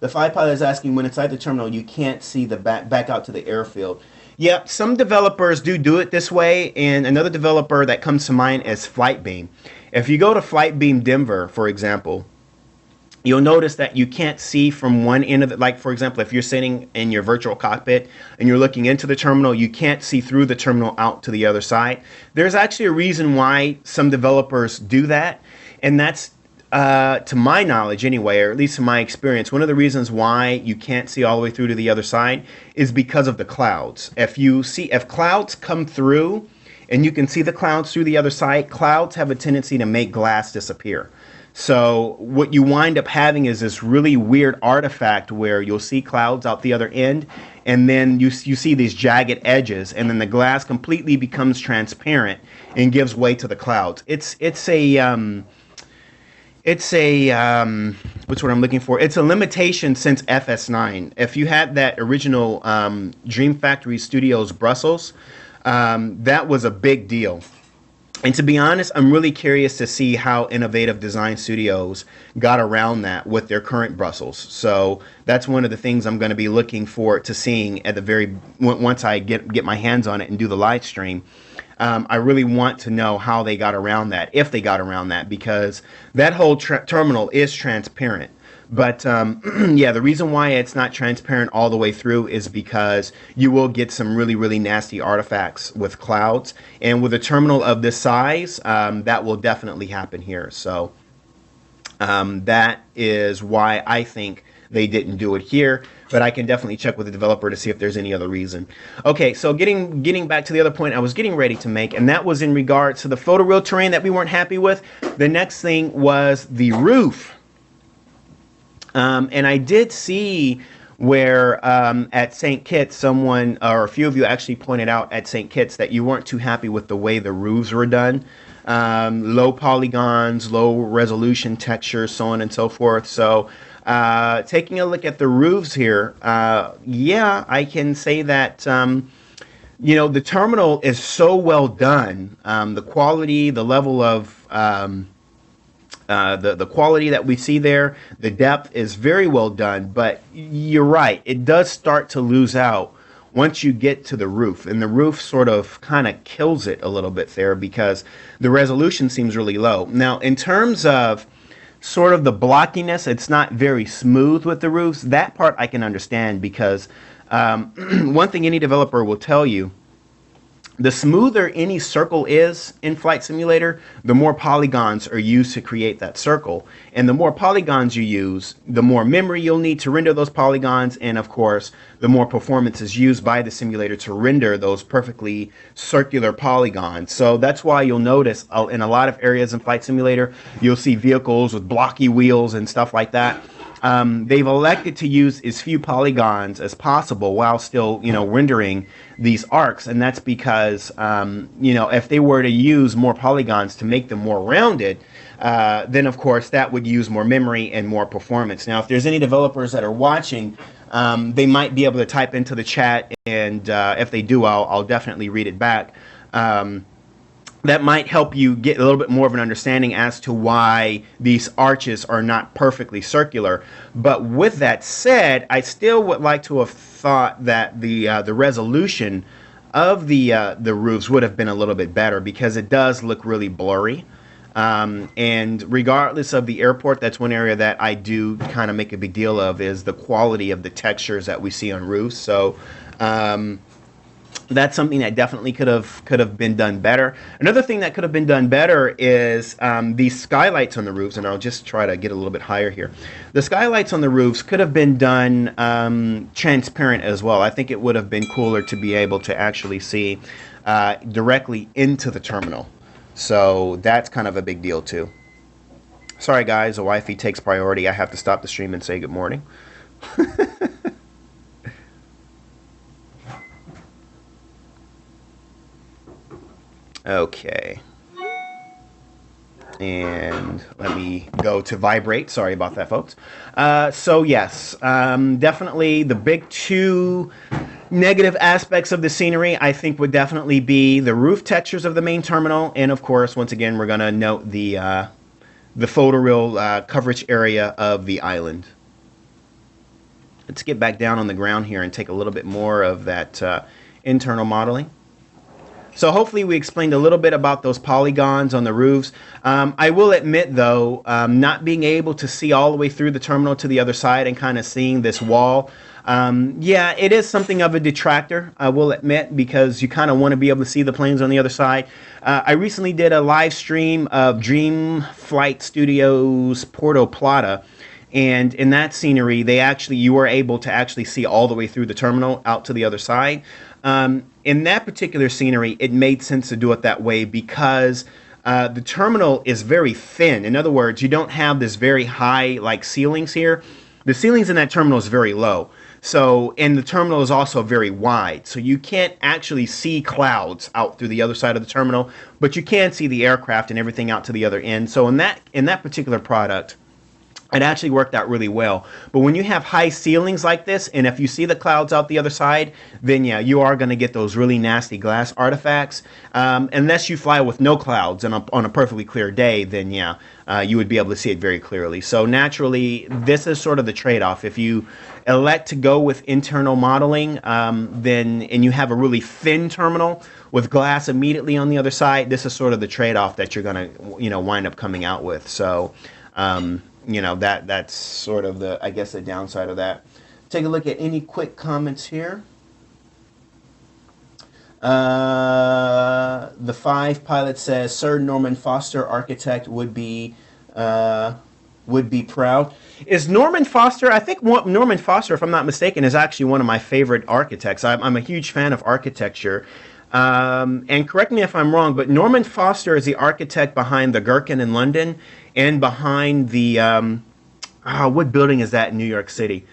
The Five Pilot is asking, when inside the terminal, you can't see the back out to the airfield. Yep, some developers do it this way, and another developer that comes to mind is Flightbeam. If you go to Flightbeam Denver, for example, you'll notice that you can't see from one end of it. Like, for example, if you're sitting in your virtual cockpit and you're looking into the terminal, you can't see through the terminal out to the other side. There's actually a reason why some developers do that, and that's to my knowledge anyway, or at least in my experience, one of the reasons why you can't see all the way through to the other side is because of the clouds. If clouds come through and you can see the clouds through the other side, clouds have a tendency to make glass disappear. So what you wind up having is this really weird artifact where you'll see clouds out the other end, and then you see these jagged edges, and then the glass completely becomes transparent and gives way to the clouds. It's a what's what I'm looking for? It's a limitation since FS9. If you had that original Dream Factory Studios Brussels, that was a big deal. And to be honest, I'm really curious to see how Innovative Design Studios got around that with their current Brussels. So that's one of the things I'm going to be looking forward to seeing at the once I get my hands on it and do the live stream. I really want to know how they got around that, if they got around that, because that whole terminal is transparent. But yeah, the reason why it's not transparent all the way through is because you will get some really, really nasty artifacts with clouds. And with a terminal of this size, that will definitely happen here. So that is why I think they didn't do it here. But I can definitely check with the developer to see if there's any other reason. Okay, so getting back to the other point I was getting ready to make, and that was in regards to the photoreal terrain that we weren't happy with. The next thing was the roof. And I did see where at St. Kitts, someone, or a few of you actually pointed out at St. Kitts that you weren't too happy with the way the roofs were done. Low polygons, low resolution textures, so on and so forth. So taking a look at the roofs here, yeah, I can say that, you know, the terminal is so well done. The quality, the level of the quality that we see there, the depth is very well done, but you're right, it does start to lose out once you get to the roof, and the roof sort of kind of kills it a little bit there because the resolution seems really low. Now, in terms of sort of the blockiness, it's not very smooth with the roofs. That part I can understand because one thing any developer will tell you, the smoother any circle is in Flight Simulator, the more polygons are used to create that circle. And the more polygons you use, the more memory you'll need to render those polygons. And of course, the more performance is used by the simulator to render those perfectly circular polygons. So that's why you'll notice in a lot of areas in Flight Simulator, you'll see vehicles with blocky wheels and stuff like that. They've elected to use as few polygons as possible while still, you know, rendering these arcs, and that's because, you know, if they were to use more polygons to make them more rounded, then of course that would use more memory and more performance. Now, if there's any developers that are watching, they might be able to type into the chat, and if they do, I'll definitely read it back. That might help you get a little bit more of an understanding as to why these arches are not perfectly circular. But with that said, I still would like to have thought that the resolution of the roofs would have been a little bit better because it does look really blurry. And regardless of the airport, that's one area that I do kind of make a big deal of is the quality of the textures that we see on roofs. So that's something that definitely could have been done better. Another thing that could have been done better is these skylights on the roofs, and I'll just try to get a little bit higher here. The skylights on the roofs could have been done transparent as well. I think it would have been cooler to be able to actually see directly into the terminal. So that's kind of a big deal too. Sorry guys, the wifey takes priority. I have to stop the stream and say good morning. Okay, and let me go to vibrate. Sorry about that, folks. So yes, definitely the big two Negative aspects of the scenery, I think, would definitely be the roof textures of the main terminal, and of course, once again, we're going to note the photoreal coverage area of the island. Let's get back down on the ground here and take a little bit more of that internal modeling. So hopefully we explained a little bit about those polygons on the roofs. I will admit, though, not being able to see all the way through the terminal to the other side and kind of seeing this wall, yeah, it is something of a detractor, I will admit, because you kind of want to be able to see the planes on the other side. I recently did a live stream of Dream Flight Studios Puerto Plata, and in that scenery, you were able to actually see all the way through the terminal out to the other side. In that particular scenery, it made sense to do it that way because the terminal is very thin. In other words, you don't have this very high like ceilings here. The ceilings in that terminal is very low. So, and the terminal is also very wide. So you can't actually see clouds out through the other side of the terminal, but you can see the aircraft and everything out to the other end. So in that particular product, it actually worked out really well. But when you have high ceilings like this, and if you see the clouds out the other side, then yeah, you are going to get those really nasty glass artifacts. Unless you fly with no clouds and on a perfectly clear day, then yeah, you would be able to see it very clearly. So naturally, this is sort of the trade-off. If you elect to go with internal modeling, and you have a really thin terminal with glass immediately on the other side, this is sort of the trade-off that you're going to, wind up coming out with. So. That's sort of I guess the downside of that. Take a look at any quick comments here. The 5 pilot says, Sir Norman Foster, architect, would be proud. Is Norman Foster, I think Norman Foster, if I'm not mistaken, is actually one of my favorite architects. I'm a huge fan of architecture. And correct me if I'm wrong, but Norman Foster is the architect behind the Gherkin in London and behind the, what building is that in New York City?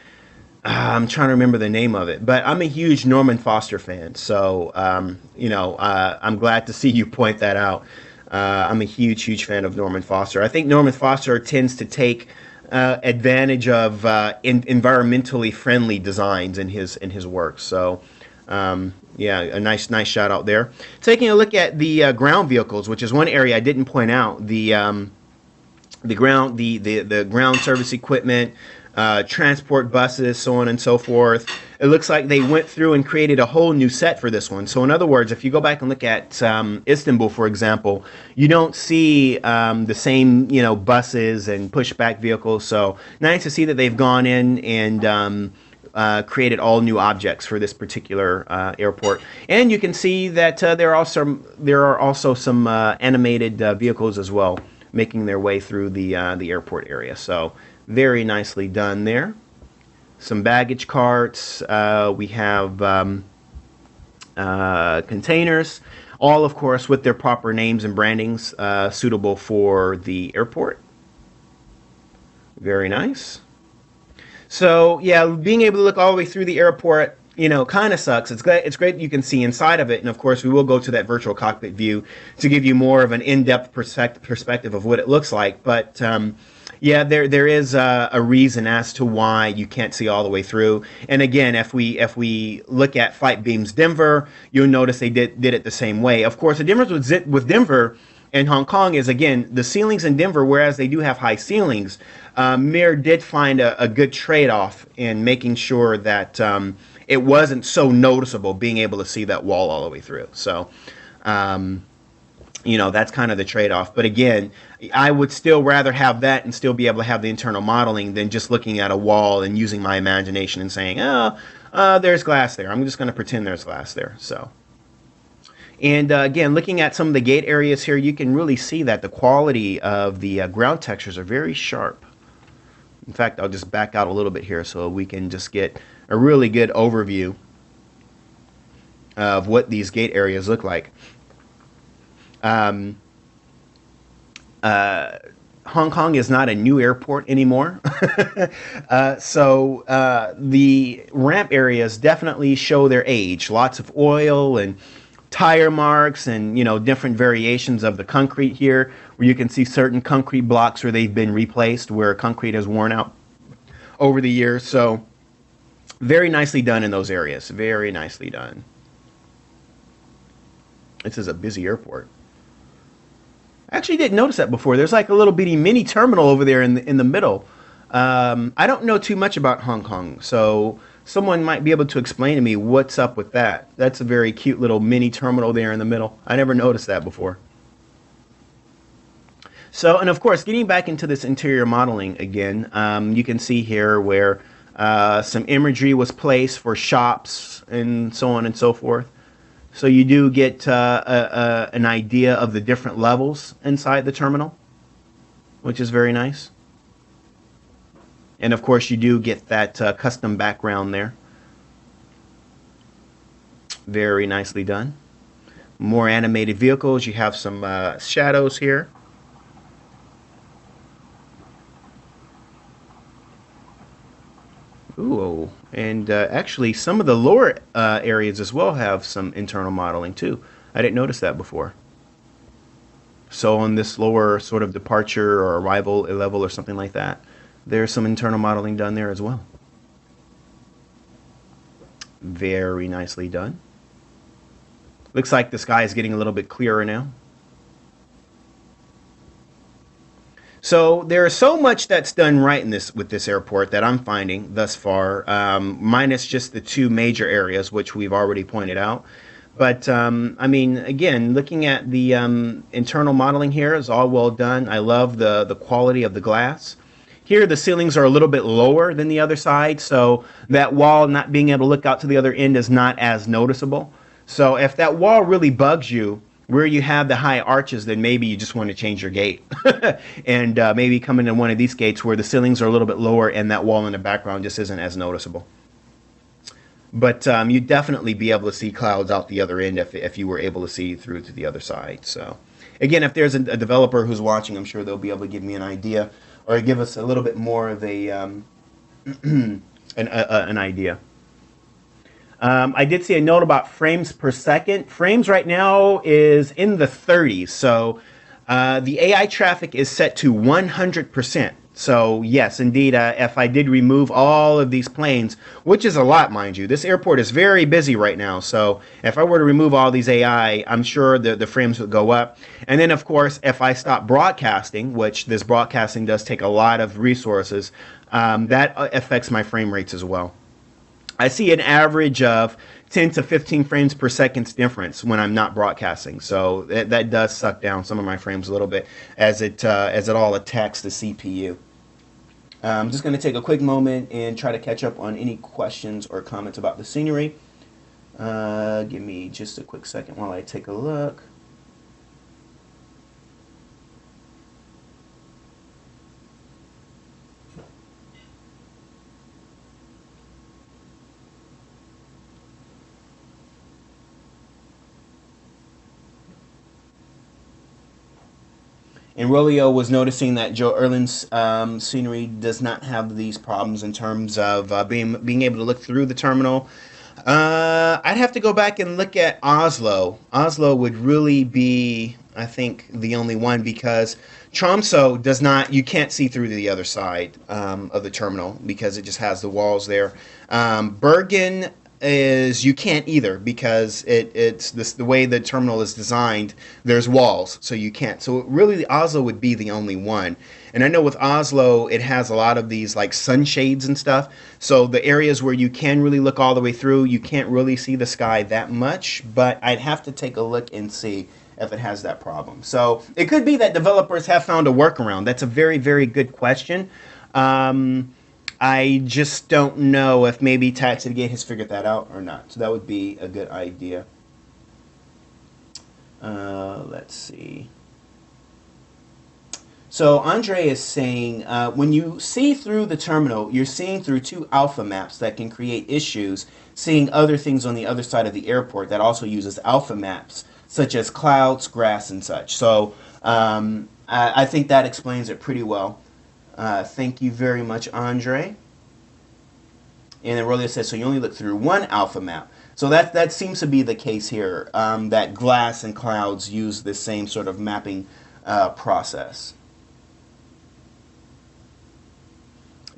I'm trying to remember the name of it, but I'm a huge Norman Foster fan. So, I'm glad to see you point that out. I'm a huge fan of Norman Foster. I think Norman Foster tends to take advantage of environmentally friendly designs in his work. So, yeah, a nice shout out there. Taking a look at the ground vehicles, which is one area I didn't point out. The ground service equipment, transport buses, so on and so forth. It looks like they went through and created a whole new set for this one. So in other words, if you go back and look at Istanbul, for example, you don't see the same buses and pushback vehicles. So nice to see that they've gone in and created all new objects for this particular airport. And you can see that there are also some animated vehicles as well, making their way through the airport area. So very nicely done there. Some baggage carts. We have containers, all of course with their proper names and brandings suitable for the airport. Very nice. So yeah, being able to look all the way through the airport, kind of sucks. It's great you can see inside of it, and of course we will go to that virtual cockpit view to give you more of an in-depth perspective of what it looks like. But yeah, there is a reason as to why you can't see all the way through. And again, if we look at Flight Beam's Denver, you'll notice they did it the same way. Of course, the difference with Denver and Hong Kong is, again, the ceilings in Denver, whereas they do have high ceilings, Mir did find a good trade-off in making sure that it wasn't so noticeable being able to see that wall all the way through. So, that's kind of the trade-off. But again, I would still rather have that and still be able to have the internal modeling than just looking at a wall and using my imagination and saying, there's glass there. I'm just going to pretend there's glass there. So. And again, looking at some of the gate areas here, you can really see that the quality of the ground textures are very sharp. In fact, I'll just back out a little bit here so we can just get a really good overview of what these gate areas look like. Hong Kong is not a new airport anymore. So the ramp areas definitely show their age. Lots of oil and tire marks and different variations of the concrete here, where you can see certain concrete blocks where they've been replaced, where concrete has worn out over the years. So Very nicely done in those areas. Very nicely done. This is a busy airport. I actually didn't notice that before. There's like a little bitty mini terminal over there in the middle. I don't know too much about Hong Kong, so someone might be able to explain to me what's up with that. That's a very cute little mini terminal there in the middle. I never noticed that before. So, and of course, getting back into this interior modeling again, you can see here where some imagery was placed for shops and so on and so forth. So you do get an idea of the different levels inside the terminal, which is very nice. And of course, you do get that custom background there. Very nicely done. More animated vehicles. You have some shadows here. Ooh, and actually, some of the lower areas as well have some internal modeling too. I didn't notice that before. So on this lower sort of departure or arrival level or something like that, there's some internal modeling done there as well. Very nicely done. Looks like the sky is getting a little bit clearer now. So there is so much that's done right in this with this airport that I'm finding thus far, minus just the two major areas which we've already pointed out. But I mean, again, looking at the internal modeling here is all well done. I love the quality of the glass. Here, the ceilings are a little bit lower than the other side, so that wall not being able to look out to the other end is not as noticeable. So if that wall really bugs you, where you have the high arches, then maybe you just want to change your gate and maybe come into one of these gates where the ceilings are a little bit lower and that wall in the background just isn't as noticeable. But you'd definitely be able to see clouds out the other end if you were able to see through to the other side. So, again, if there's a developer who's watching, I'm sure they'll be able to give me an idea or give us a little bit more of a an idea. I did see a note about frames per second. Frames right now is in the 30s. So the AI traffic is set to 100%. So yes, indeed, if I did remove all of these planes, which is a lot, mind you, this airport is very busy right now. So if I were to remove all these AI, I'm sure the frames would go up. And then, of course, if I stop broadcasting, which this broadcasting does take a lot of resources, that affects my frame rates as well. I see an average of 10 to 15 frames per second difference when I'm not broadcasting. So that does suck down some of my frames a little bit as it all attacks the CPU. I'm just going to take a quick moment and try to catch up on any questions or comments about the scenery. Give me just a quick second while I take a look. And Rolio was noticing that Joe Erlin's scenery does not have these problems in terms of being able to look through the terminal. I'd have to go back and look at Oslo. Oslo would really be, I think, the only one because Tromso does not. You can't see through to the other side of the terminal because it just has the walls there. Bergen is you can't either because it's this the way the terminal is designed. There's walls, so you can't. So really, Oslo would be the only one. And I know with Oslo, it has a lot of these like sunshades and stuff. So the areas where you can really look all the way through, you can't really see the sky that much. But I'd have to take a look and see if it has that problem. So it could be that developers have found a workaround. That's a very, very good question. I just don't know if maybe Taxi2Gate has figured that out or not. So that would be a good idea. Let's see. So Andre is saying, when you see through the terminal, you're seeing through two alpha maps that can create issues, seeing other things on the other side of the airport that also uses alpha maps, such as clouds, grass, and such. So I think that explains it pretty well. Thank you very much, Andre. And then Rolio says, so you only look through one alpha map. So that seems to be the case here, that glass and clouds use the same sort of mapping process.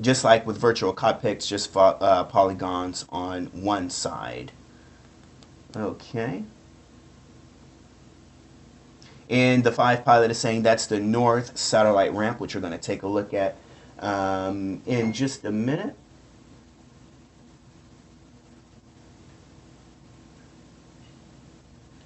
just like with virtual cockpits, just polygons on one side. Okay. And the 5 pilot is saying that's the north satellite ramp, which we're going to take a look at in just a minute.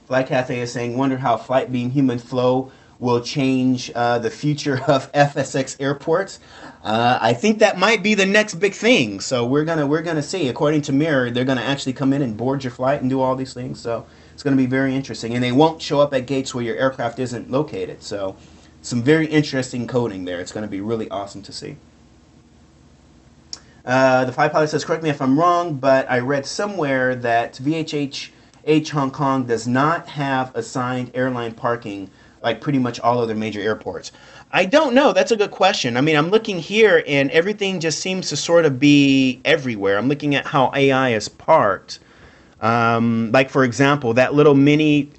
Flight Cafe is saying, wonder how flight beam human flow will change the future of FSX airports. I think that might be the next big thing. So we're gonna see. According to Mirror, they're gonna actually come in and board your flight and do all these things. So it's gonna be very interesting. And they won't show up at gates where your aircraft isn't located. So some very interesting coding there. It's gonna be really awesome to see. The 5 pilot says, correct me if I'm wrong, but I read somewhere that VHHH Hong Kong does not have assigned airline parking like pretty much all other major airports. I don't know. That's a good question. I mean, I'm looking here and everything just seems to sort of be everywhere. I'm looking at how AI is parked. Like, for example, that little mini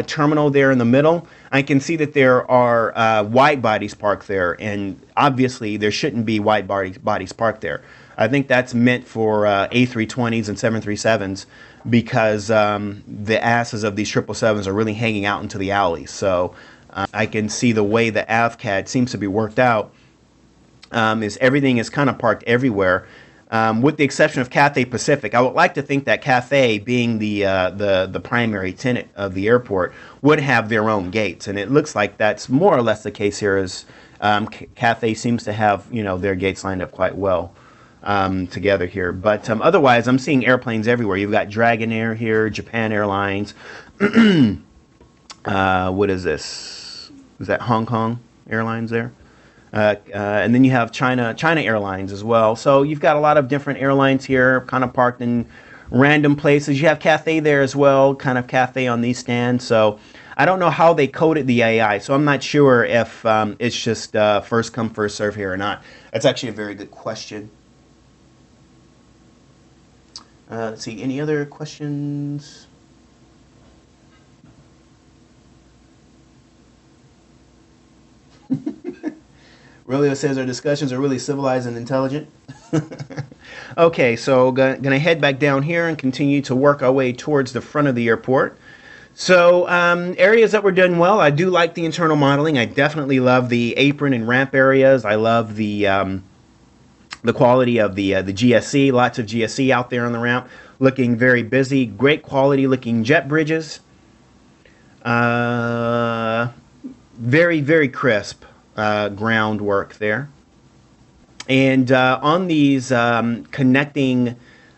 terminal there in the middle, I can see that there are wide bodies parked there, and obviously there shouldn't be wide bodies parked there. I think that's meant for A320s and 737s because the asses of these 777s are really hanging out into the alleys. So I can see the way the AVCAD seems to be worked out is everything is kind of parked everywhere. With the exception of Cathay Pacific, I would like to think that Cathay, being the primary tenant of the airport, would have their own gates, and it looks like that's more or less the case here. As Cathay seems to have their gates lined up quite well together here, but otherwise, I'm seeing airplanes everywhere. You've got Dragonair here, Japan Airlines. What is this? Is that Hong Kong Airlines there? And then you have China Airlines as well. So you've got a lot of different airlines here, kind of parked in random places. You have Cathay there as well, kind of Cathay on these stands. So I don't know how they coded the AI, so I'm not sure if it's just first come, first serve here or not. That's actually a very good question. Let's see, any other questions? Really, it says our discussions are really civilized and intelligent. Okay, so gonna head back down here and continue to work our way towards the front of the airport. So areas that were done well, I do like the internal modeling. I definitely love the apron and ramp areas. I love the quality of the GSC. Lots of GSC out there on the ramp, looking very busy. Great quality looking jet bridges. Very, very crisp groundwork there. And on these connecting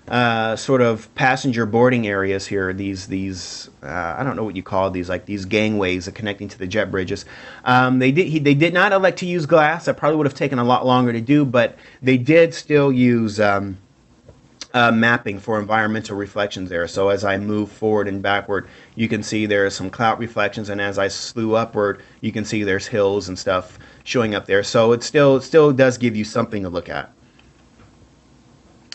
sort of passenger boarding areas here, these I don't know what you call these, like these gangways connecting to the jet bridges. They did not elect to use glass. That probably would have taken a lot longer to do, but they did still use mapping for environmental reflections there. So as I move forward and backward, you can see there are some cloud reflections, and as I slew upward, you can see there's hills and stuff showing up there. So it still does give you something to look at.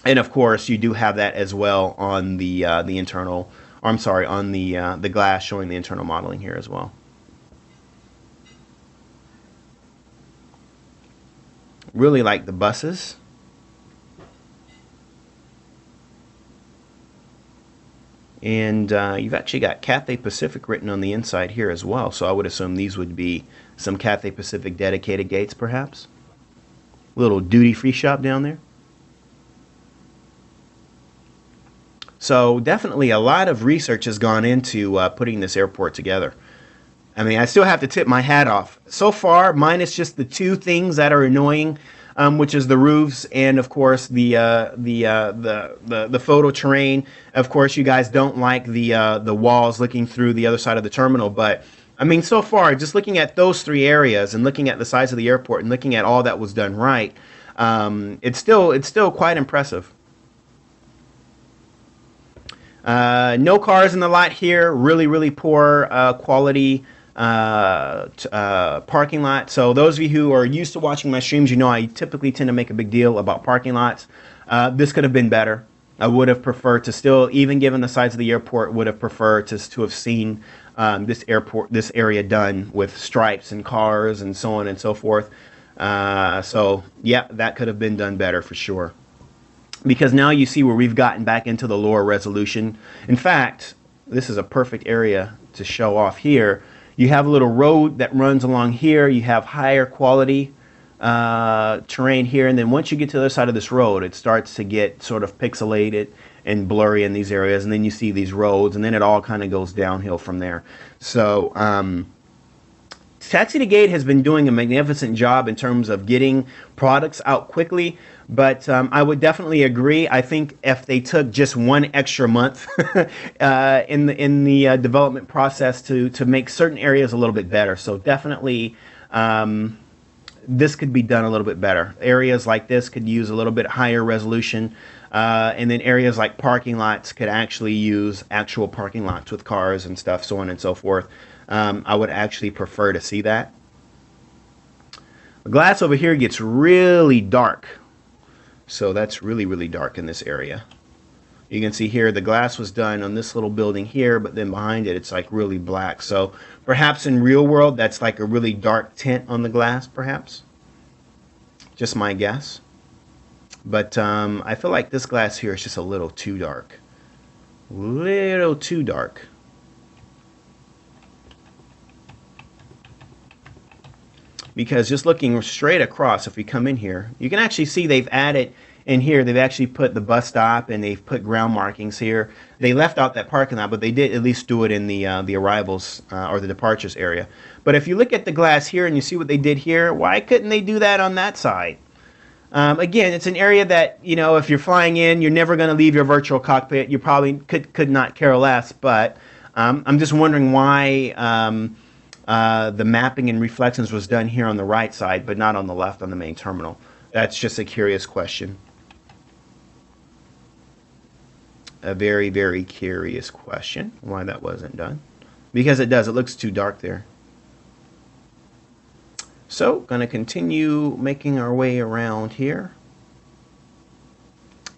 And of course, you do have that as well on the internal. Or I'm sorry, on the glass showing the internal modeling here as well. Really like the buses. And you've actually got Cathay Pacific written on the inside here as well. So I would assume these would be some Cathay Pacific dedicated gates, perhaps. Little duty-free shop down there. So definitely a lot of research has gone into putting this airport together. I mean, I still have to tip my hat off. So far, minus just the two things that are annoying, which is the roofs and, of course, the photo terrain. Of course, you guys don't like the walls looking through the other side of the terminal, but I mean, so far, just looking at those three areas and looking at the size of the airport and looking at all that was done right, it's still quite impressive. No cars in the lot here. Really, really poor quality parking lot. So those of you who are used to watching my streams, you know I typically tend to make a big deal about parking lots. This could have been better. I would have preferred to still, even given the size of the airport, would have preferred to have seen this area done with stripes and cars and so on and so forth. So yeah, that could have been done better for sure. Because now you see where we've gotten back into the lower resolution. In fact, this is a perfect area to show off here. You have a little road that runs along here. You have higher quality terrain here, and then once you get to the other side of this road, it starts to get sort of pixelated and blurry in these areas, and then you see these roads, and then it all kind of goes downhill from there. So Taxi2Gate has been doing a magnificent job in terms of getting products out quickly, but I would definitely agree. I think if they took just one extra month in the development process to make certain areas a little bit better, so definitely this could be done a little bit better. Areas like this could use a little bit higher resolution, and then areas like parking lots could actually use actual parking lots with cars and stuff, so on and so forth. I would actually prefer to see that. The glass over here gets really dark. So that's really, really dark in this area. You can see here the glass was done on this little building here, but then behind it, it's like really black. So perhaps in real world, that's like a really dark tint on the glass, perhaps. Just my guess. But I feel like this glass here is just a little too dark. Little too dark. Because just looking straight across, if we come in here, you can actually see they've added in here, they've actually put the bus stop and they've put ground markings here. They left out that parking lot, but they did at least do it in the arrivals or the departures area. But if you look at the glass here and you see what they did here, why couldn't they do that on that side? Again, it's an area that, you know, if you're flying in, you're never going to leave your virtual cockpit. You probably could not care less, but I'm just wondering why the mapping and reflections was done here on the right side, but not on the left on the main terminal. That's just a curious question. A very, very curious question why that wasn't done. Because it does, it looks too dark there. So, going to continue making our way around here.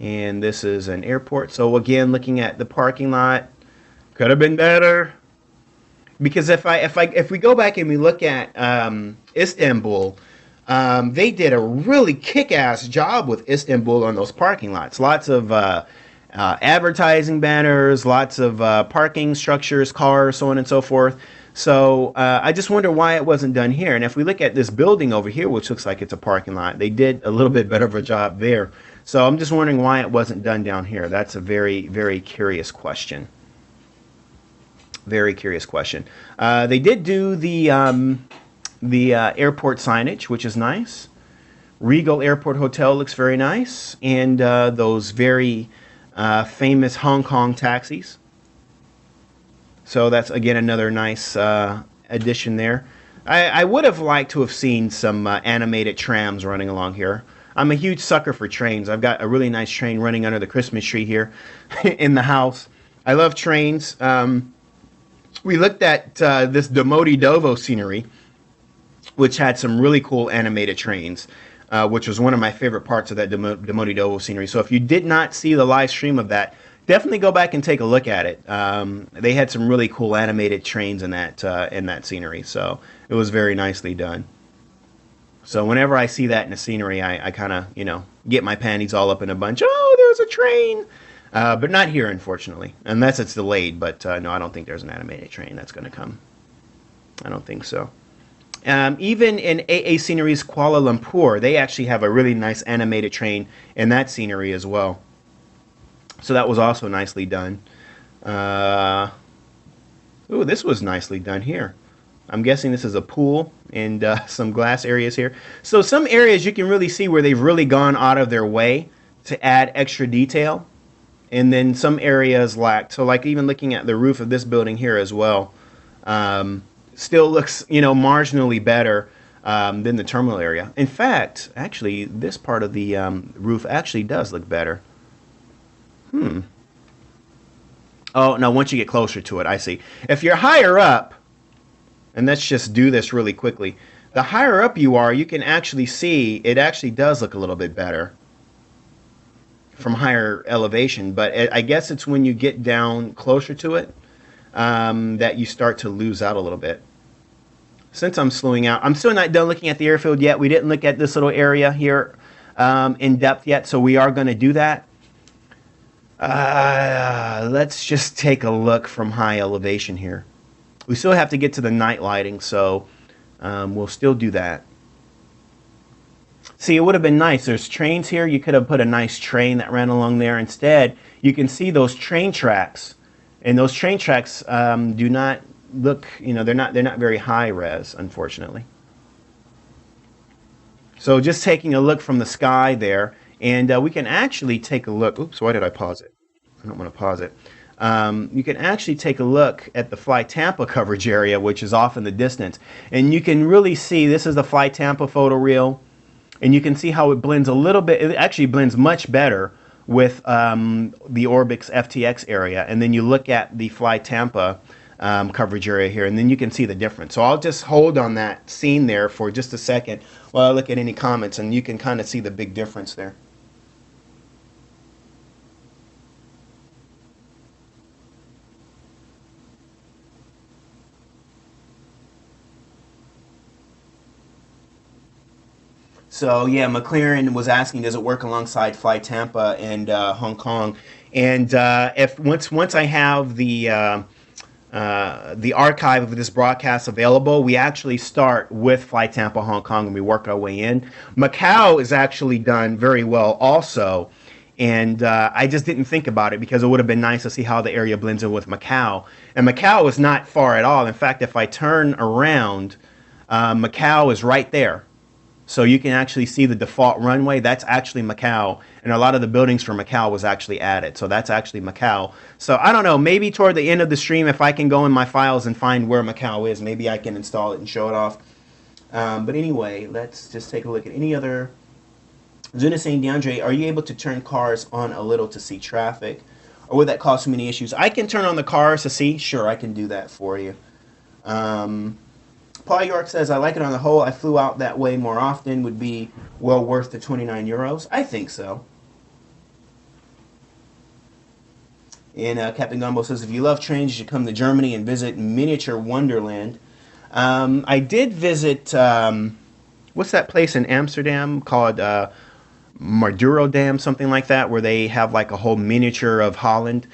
And this is an airport. So again, looking at the parking lot, could have been better. Because if we go back and we look at Istanbul, they did a really kick-ass job with Istanbul on those parking lots. Lots of advertising banners, lots of parking structures, cars, so on and so forth. So I just wonder why it wasn't done here. And if we look at this building over here, which looks like it's a parking lot, they did a little bit better of a job there. So I'm just wondering why it wasn't done down here. That's a very, very curious question. Very curious question. They did do the airport signage, which is nice. Regal Airport Hotel looks very nice. And those very famous Hong Kong taxis. So that's, again, another nice addition there. I would have liked to have seen some animated trams running along here. I'm a huge sucker for trains. I've got a really nice train running under the Christmas tree here in the house. I love trains. We looked at this Domodedovo scenery, which had some really cool animated trains, which was one of my favorite parts of that Domodedovo scenery. So if you did not see the live stream of that, definitely go back and take a look at it. They had some really cool animated trains in that scenery, so it was very nicely done. So whenever I see that in the scenery, I kind of, you know, get my panties all up in a bunch. Oh, there's a train! But not here, unfortunately, unless it's delayed. But no, I don't think there's an animated train that's going to come. I don't think so. Even in AA Scenery's Kuala Lumpur, they actually have a really nice animated train in that scenery as well. So that was also nicely done. Ooh, this was nicely done here. I'm guessing this is a pool and some glass areas here. So some areas you can really see where they've really gone out of their way to add extra detail. And then some areas lacked. So like even looking at the roof of this building here as well, still looks, you know, marginally better than the terminal area. In fact, actually, this part of the roof actually does look better. Oh, no, once you get closer to it, I see. If you're higher up, and let's just do this really quickly, the higher up you are, you can actually see it actually does look a little bit better from higher elevation. But I guess it's when you get down closer to it that you start to lose out a little bit. since I'm slowing out, I'm still not done looking at the airfield yet. We didn't look at this little area here in depth yet, so we are going to do that. Let's just take a look from high elevation here. We still have to get to the night lighting, so we'll still do that. See, it would have been nice. There's trains here. You could have put a nice train that ran along there. Instead, you can see those train tracks, and those train tracks do not look. They're not very high res, unfortunately. So just taking a look from the sky there, and we can actually take a look. Oops, why did I pause it? I don't want to pause it. You can actually take a look at the Fly Tampa coverage area, which is off in the distance, and you can really see this is the Fly Tampa photo reel. And you can see how it blends a little bit. It actually blends much better with the Orbix FTX area. And then you look at the Fly Tampa coverage area here, and then you can see the difference. So I'll just hold on that scene there for just a second while I look at any comments, and you can kind of see the big difference there. So yeah, McLaren was asking, does it work alongside Fly Tampa and Hong Kong? And if once I have the archive of this broadcast available, we actually start with Fly Tampa Hong Kong and we work our way in. Macau is actually done very well also. And I just didn't think about it because it would have been nice to see how the area blends in with Macau. And Macau is not far at all. In fact, if I turn around, Macau is right there. So you can actually see the default runway. That's actually Macau. And a lot of the buildings for Macau was actually added. So that's actually Macau. So I don't know, maybe toward the end of the stream, if I can go in my files and find where Macau is, maybe I can install it and show it off. But anyway, let's just take a look at any other. Zuna saying, DeAndre, are you able to turn cars on a little to see traffic? Or would that cause too many issues? I can turn on the cars to see. Sure, I can do that for you. Paul York says, I like it on the whole. I flew out that way more often. Would be well worth the 29 euros. I think so. And Captain Gumbo says, if you love trains, you should come to Germany and visit Miniature Wonderland. I did visit, what's that place in Amsterdam called Maduro Dam, something like that, where they have like a whole miniature of Holland.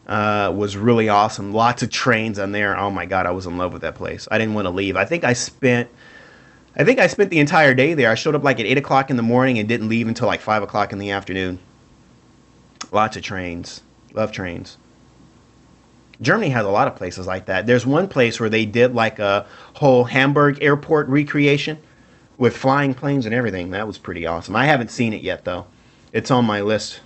Was really awesome. Lots of trains on there. Oh my God, I was in love with that place. I didn't want to leave. I think I spent the entire day there. I showed up like at 8 o'clock in the morning and didn't leave until like 5 o'clock in the afternoon. Lots of trains. Love trains. Germany has a lot of places like that. There's one place where they did like a whole Hamburg airport recreation with flying planes and everything. That was pretty awesome. I haven't seen it yet though. It's on my list.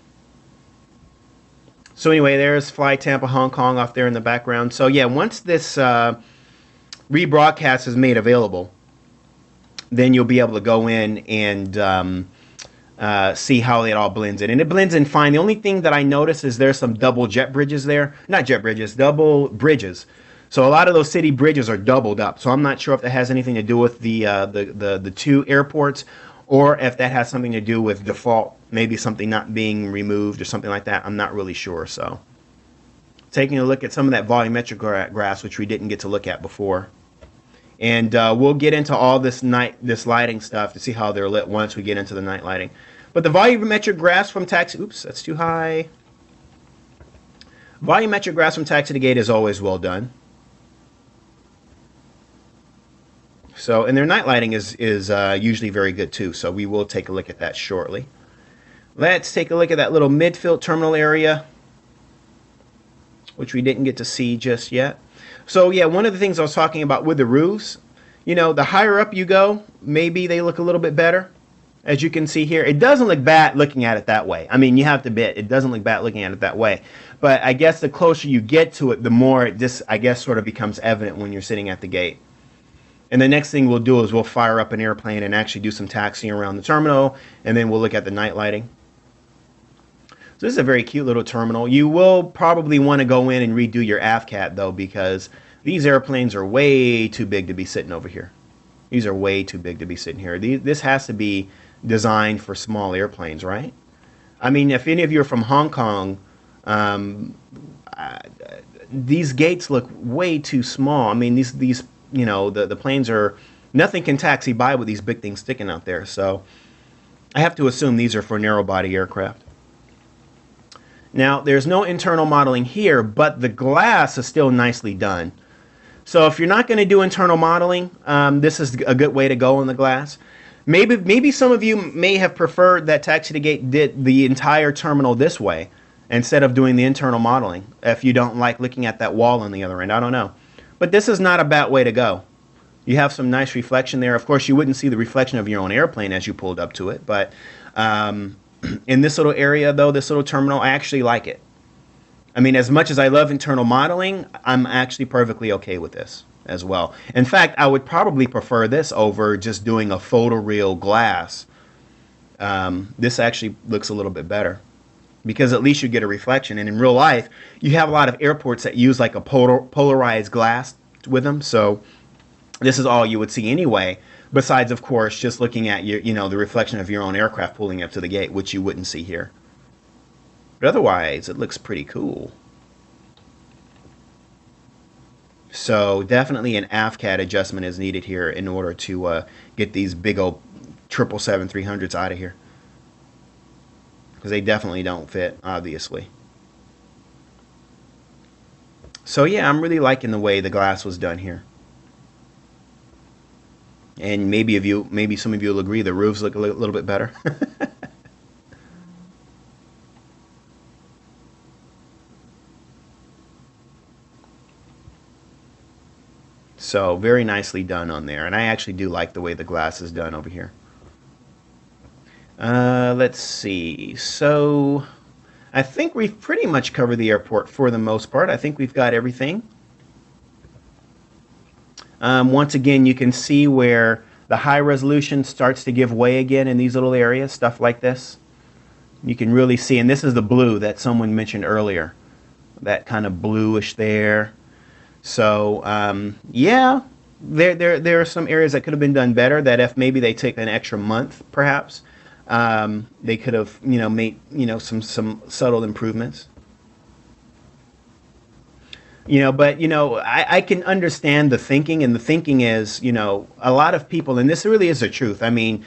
So anyway, there's Fly Tampa Hong Kong off there in the background. So yeah, once this rebroadcast is made available, then you'll be able to go in and see how it all blends in. And it blends in fine. The only thing that I notice is there's some double jet bridges there. Not jet bridges, double bridges. So a lot of those city bridges are doubled up. So I'm not sure if that has anything to do with the two airports, or if that has something to do with default, maybe something not being removed or something like that. I'm not really sure. So taking a look at some of that volumetric graphs, which we didn't get to look at before. And we'll get into all this lighting stuff to see how they're lit once we get into the night lighting. But the volumetric graphs from Taxi... Oops, that's too high. Volumetric graphs from Taxi2Gate is always well done. So, and their night lighting is usually very good too. So we will take a look at that shortly. Let's take a look at that little midfield terminal area, which we didn't get to see just yet. So yeah, one of the things I was talking about with the roofs, the higher up you go, maybe they look a little bit better. As you can see here, it doesn't look bad looking at it that way. I mean, you have to admit, it doesn't look bad looking at it that way. But I guess the closer you get to it, the more it just, I guess, sort of becomes evident when you're sitting at the gate. And the next thing we'll do is we'll fire up an airplane and actually do some taxiing around the terminal, and then we'll look at the night lighting. So this is a very cute little terminal. You will probably want to go in and redo your AFCAT though, because these airplanes are way too big to be sitting over here. These are way too big to be sitting here. This has to be designed for small airplanes, right? I mean, if any of you are from Hong Kong, these gates look way too small. I mean, these the planes are, nothing can taxi by with these big things sticking out there. So I have to assume these are for narrow body aircraft. Now, there's no internal modeling here, but the glass is still nicely done. So if you're not going to do internal modeling, this is a good way to go on the glass. Maybe some of you may have preferred that Taxi2Gate did the entire terminal this way instead of doing the internal modeling, if you don't like looking at that wall on the other end. I don't know. But this is not a bad way to go. You have some nice reflection there. Of course, you wouldn't see the reflection of your own airplane as you pulled up to it, but in this little area, though, this little terminal, I actually like it. I mean, as much as I love internal modeling, I'm actually perfectly okay with this as well. In fact, I would probably prefer this over just doing a photoreal glass. This actually looks a little bit better because at least you get a reflection. And in real life, you have a lot of airports that use like a polarized glass with them. So this is all you would see anyway. Besides, of course, just looking at the reflection of your own aircraft pulling up to the gate, which you wouldn't see here. But otherwise, it looks pretty cool. So definitely an AFCAD adjustment is needed here in order to get these big old 777-300s out of here. Because they definitely don't fit, obviously. So yeah, I'm really liking the way the glass was done here. And maybe some of you will agree the roofs look a little bit better. So very nicely done on there. And I actually do like the way the glass is done over here. Let's see. So I think we've pretty much covered the airport for the most part. I think we've got everything. Once again, you can see where the high resolution starts to give way again in these little areas, stuff like this. You can really see, and this is the blue that someone mentioned earlier, that kind of bluish there. So yeah, there are some areas that could have been done better. That if maybe they take an extra month, perhaps they could have made some subtle improvements. But I can understand the thinking, and the thinking is, a lot of people, and this really is the truth. I mean,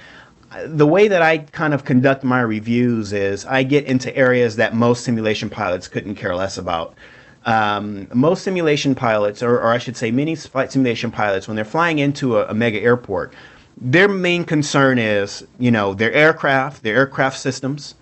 the way that I kind of conduct my reviews is I get into areas that most simulation pilots couldn't care less about. Most simulation pilots, or I should say many flight simulation pilots, when they're flying into a mega airport, their main concern is, their aircraft systems,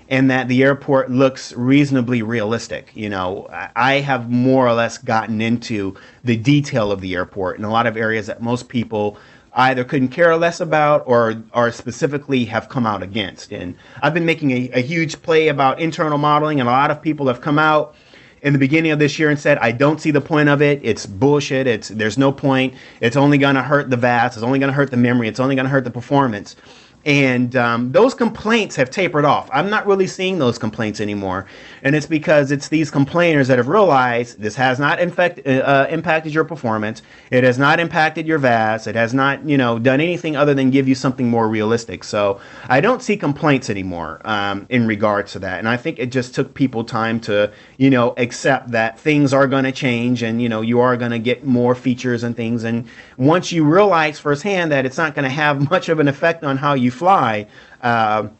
and that the airport looks reasonably realistic. I have more or less gotten into the detail of the airport in a lot of areas that most people either couldn't care less about or specifically have come out against. And I've been making a huge play about internal modeling, and a lot of people have come out in the beginning of this year and said, I don't see the point of it. It's bullshit. There's no point. It's only going to hurt the VAS. It's only going to hurt the memory. It's only going to hurt the performance. And those complaints have tapered off. I'm not really seeing those complaints anymore. And it's because it's these complainers that have realized this has not impacted your performance. It has not impacted your VAS. It has not, done anything other than give you something more realistic. So I don't see complaints anymore in regards to that. And I think it just took people time to, accept that things are going to change, and, you are going to get more features and things. And once you realize firsthand that it's not going to have much of an effect on how you fly, then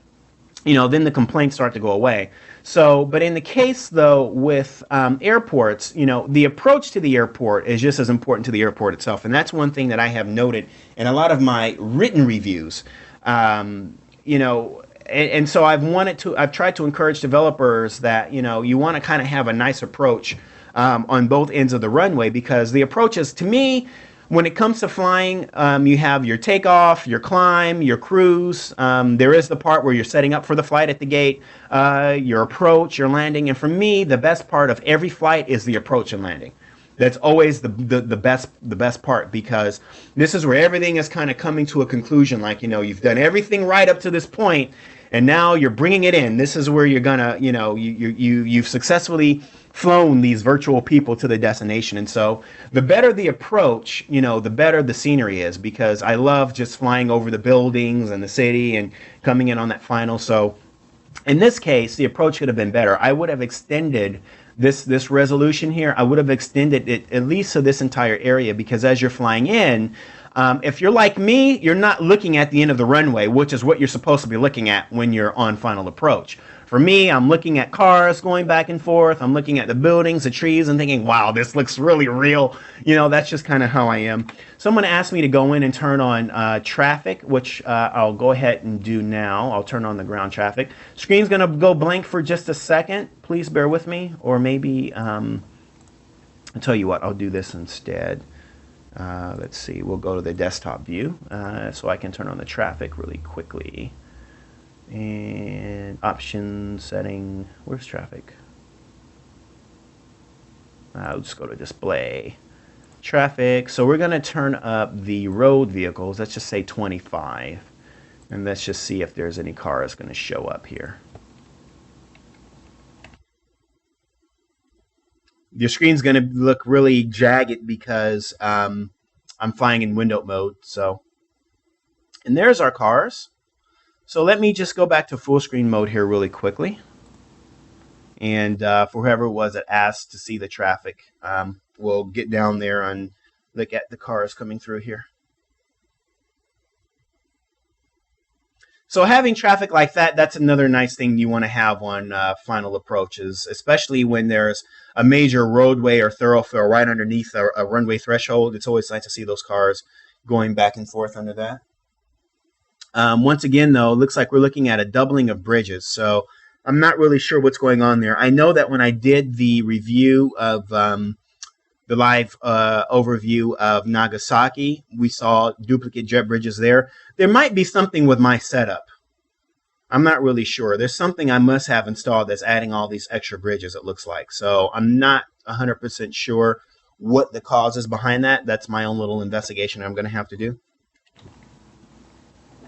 the complaints start to go away. So, but in the case though with airports, the approach to the airport is just as important to the airport itself, and that's one thing that I have noted in a lot of my written reviews. And so I've tried to encourage developers that you want to kind of have a nice approach on both ends of the runway, because the approach is, to me, when it comes to flying, you have your takeoff, your climb, your cruise. There is the part where you're setting up for the flight at the gate, your approach, your landing. And for me, the best part of every flight is the approach and landing. That's always the best part, because this is where everything is kind of coming to a conclusion. Like, you've done everything right up to this point, and now you're bringing it in. This is where you're gonna, you've successfully flown these virtual people to the destination. And so the better the approach, the better the scenery is, because I love just flying over the buildings and the city and coming in on that final. So in this case, the approach could have been better. I would have extended this resolution here, I would have extended it at least to this entire area, because as you're flying in, if you're like me, you're not looking at the end of the runway, which is what you're supposed to be looking at when you're on final approach. For me, I'm looking at cars going back and forth. I'm looking at the buildings, the trees, and thinking, wow, this looks really real. You know, that's just kind of how I am. Someone asked me to go in and turn on traffic, which I'll go ahead and do now. I'll turn on the ground traffic. Screen's going to go blank for just a second. Please bear with me. Or maybe, I'll tell you what, I'll do this instead. Let's see, we'll go to the desktop view so I can turn on the traffic really quickly. And options, setting, where's traffic? I'll just go to display. Traffic, so we're going to turn up the road vehicles, let's just say 25. And let's just see if there's any cars going to show up here. Your screen's going to look really jagged because I'm flying in windowed mode. So, and there's our cars. So let me just go back to full screen mode here really quickly. And for whoever it was that asked to see the traffic, we'll get down there and look at the cars coming through here. So having traffic like that, that's another nice thing you want to have on final approaches, especially when there's a major roadway or thoroughfare right underneath a runway threshold. It's always nice to see those cars going back and forth under that. Once again, though, it looks like we're looking at a doubling of bridges. So I'm not really sure what's going on there. I know that when I did the review of the live overview of Nagasaki, we saw duplicate jet bridges there. There might be something with my setup. I'm not really sure. There's something I must have installed that's adding all these extra bridges, it looks like. So I'm not 100% sure what the cause is behind that. That's my own little investigation I'm going to have to do.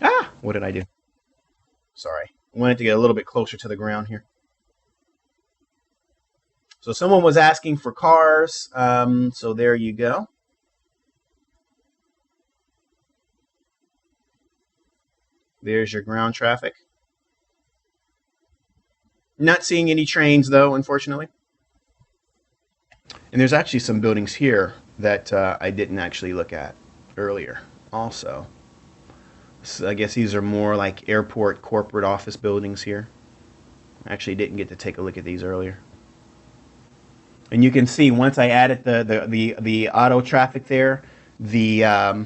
Ah, what did I do? Sorry. I wanted to get a little bit closer to the ground here. So someone was asking for cars. So there you go. There's your ground traffic. Not seeing any trains, though, unfortunately. And there's actually some buildings here that I didn't actually look at earlier also. So I guess these are more like airport corporate office buildings here. I actually didn't get to take a look at these earlier. And you can see once I added the auto traffic there, the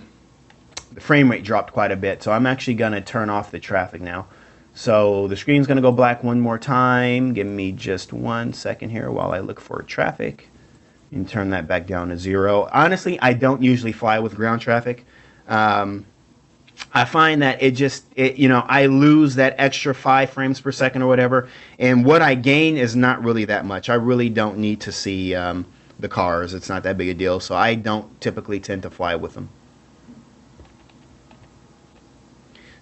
frame rate dropped quite a bit. So I'm actually going to turn off the traffic now. So the screen's going to go black one more time. Give me just 1 second here while I look for traffic. And turn that back down to 0. Honestly, I don't usually fly with ground traffic. I find that I lose that extra 5 frames per second or whatever, and what I gain is not really that much. I really don't need to see the cars. It's not that big a deal, so I don't typically tend to fly with them.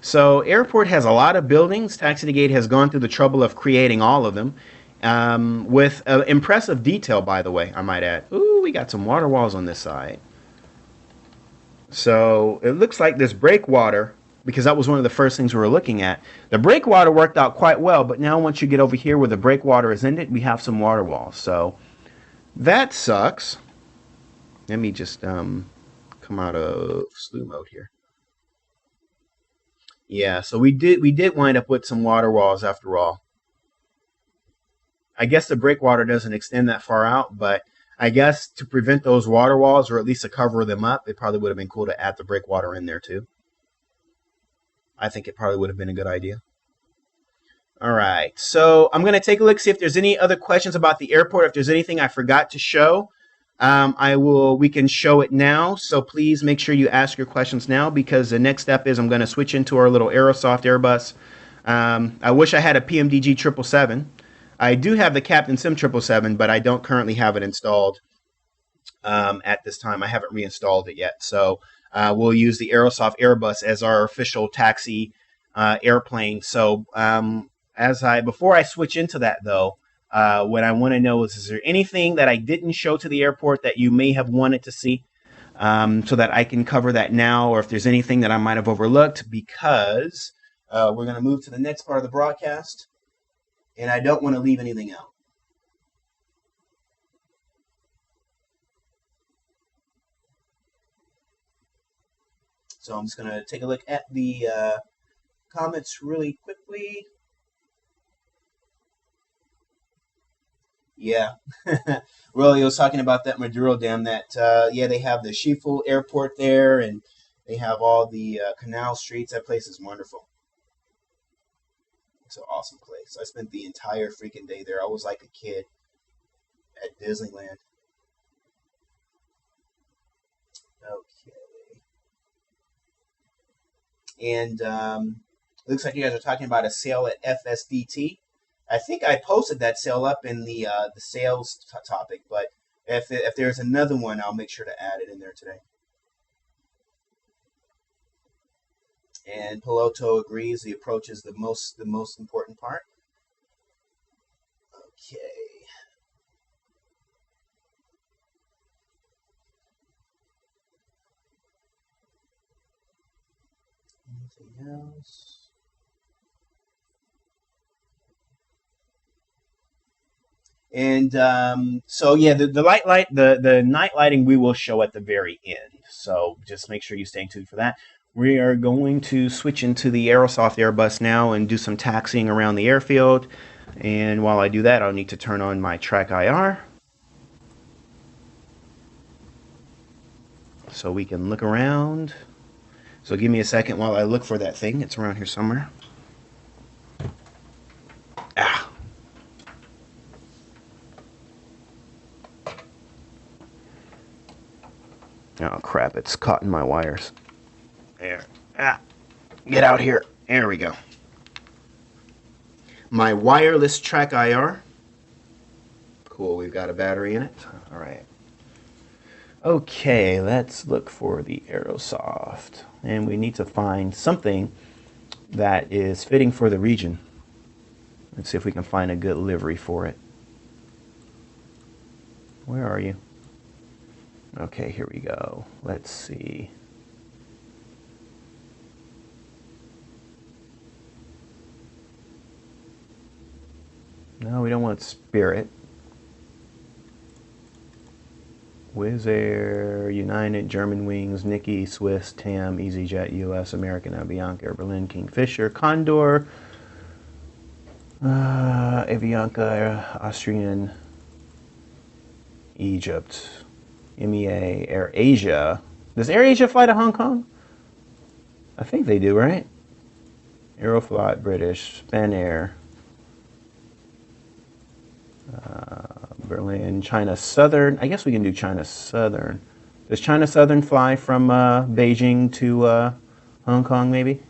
So airport has a lot of buildings. Taxi2Gate has gone through the trouble of creating all of them with impressive detail, by the way, I might add. Ooh, we got some water walls on this side. So it looks like this breakwater, because that was one of the first things we were looking at. The breakwater worked out quite well, but now once you get over here where the breakwater is ended, we have some water walls. So that sucks. Let me just come out of slew mode here. Yeah, so we did wind up with some water walls after all. I guess the breakwater doesn't extend that far out, but I guess to prevent those water walls, or at least to cover them up, it probably would have been cool to add the breakwater in there too. I think it probably would have been a good idea. All right, so I'm going to take a look, see if there's any other questions about the airport. If there's anything I forgot to show, we can show it now. So please make sure you ask your questions now, because the next step is I'm going to switch into our little Aerosoft Airbus. I wish I had a PMDG 777. I do have the Captain Sim 777, but I don't currently have it installed at this time. I haven't reinstalled it yet. So we'll use the Aerosoft Airbus as our official taxi airplane. So before I switch into that, though, what I want to know is there anything that I didn't show to the airport that you may have wanted to see, so that I can cover that now, or if there's anything that I might have overlooked, because we're going to move to the next part of the broadcast. And I don't want to leave anything out. So I'm just going to take a look at the comments really quickly. Yeah. Really, I was talking about that Maduro Dam. That yeah, they have the Schiphol Airport there, and they have all the canal streets. That place is wonderful. It's an awesome place. I spent the entire freaking day there. I was like a kid at Disneyland. Okay. And looks like you guys are talking about a sale at FSDT. I think I posted that sale up in the sales topic, but if there's another one, I'll make sure to add it in there today. And Piloto agrees the approach is the most important part. Okay. Anything else? And so yeah, the night lighting we will show at the very end. So just make sure you stay tuned for that. We are going to switch into the Aerosoft Airbus now and do some taxiing around the airfield. And while I do that, I'll need to turn on my track IR so we can look around. So give me a second while I look for that thing. It's around here somewhere. Ah. Oh crap, it's caught in my wires. There. Ah. Get out here. There we go. My wireless track IR. Cool, we've got a battery in it. All right. Okay, let's look for the Aerosoft. And we need to find something that is fitting for the region. Let's see if we can find a good livery for it. Where are you? Okay, here we go. Let's see. No, we don't want Spirit. Wizz Air, United, German Wings, Nicky, Swiss, TAM, EasyJet, US, American, Avianca, Air Berlin, Kingfisher, Condor, Avianca, Austrian, Egypt, MEA, Air Asia. Does Air Asia fly to Hong Kong? I think they do, right? Aeroflot, British, Spanair, Berlin, China Southern. I guess we can do China Southern. Does China Southern fly from Beijing to Hong Kong, maybe?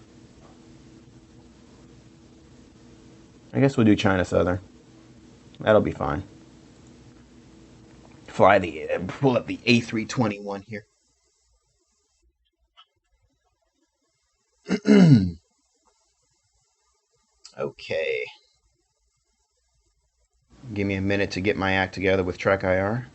I guess we'll do China Southern. That'll be fine. Pull up the A321 here. Okay. Give me a minute to get my act together with Trek IR.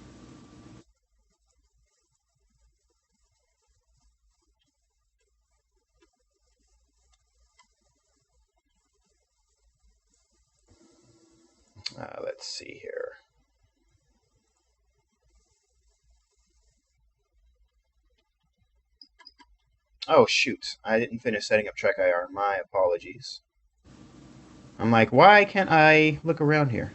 Let's see here. Oh, shoot. I didn't finish setting up Trek IR. My apologies. I'm like, why can't I look around here?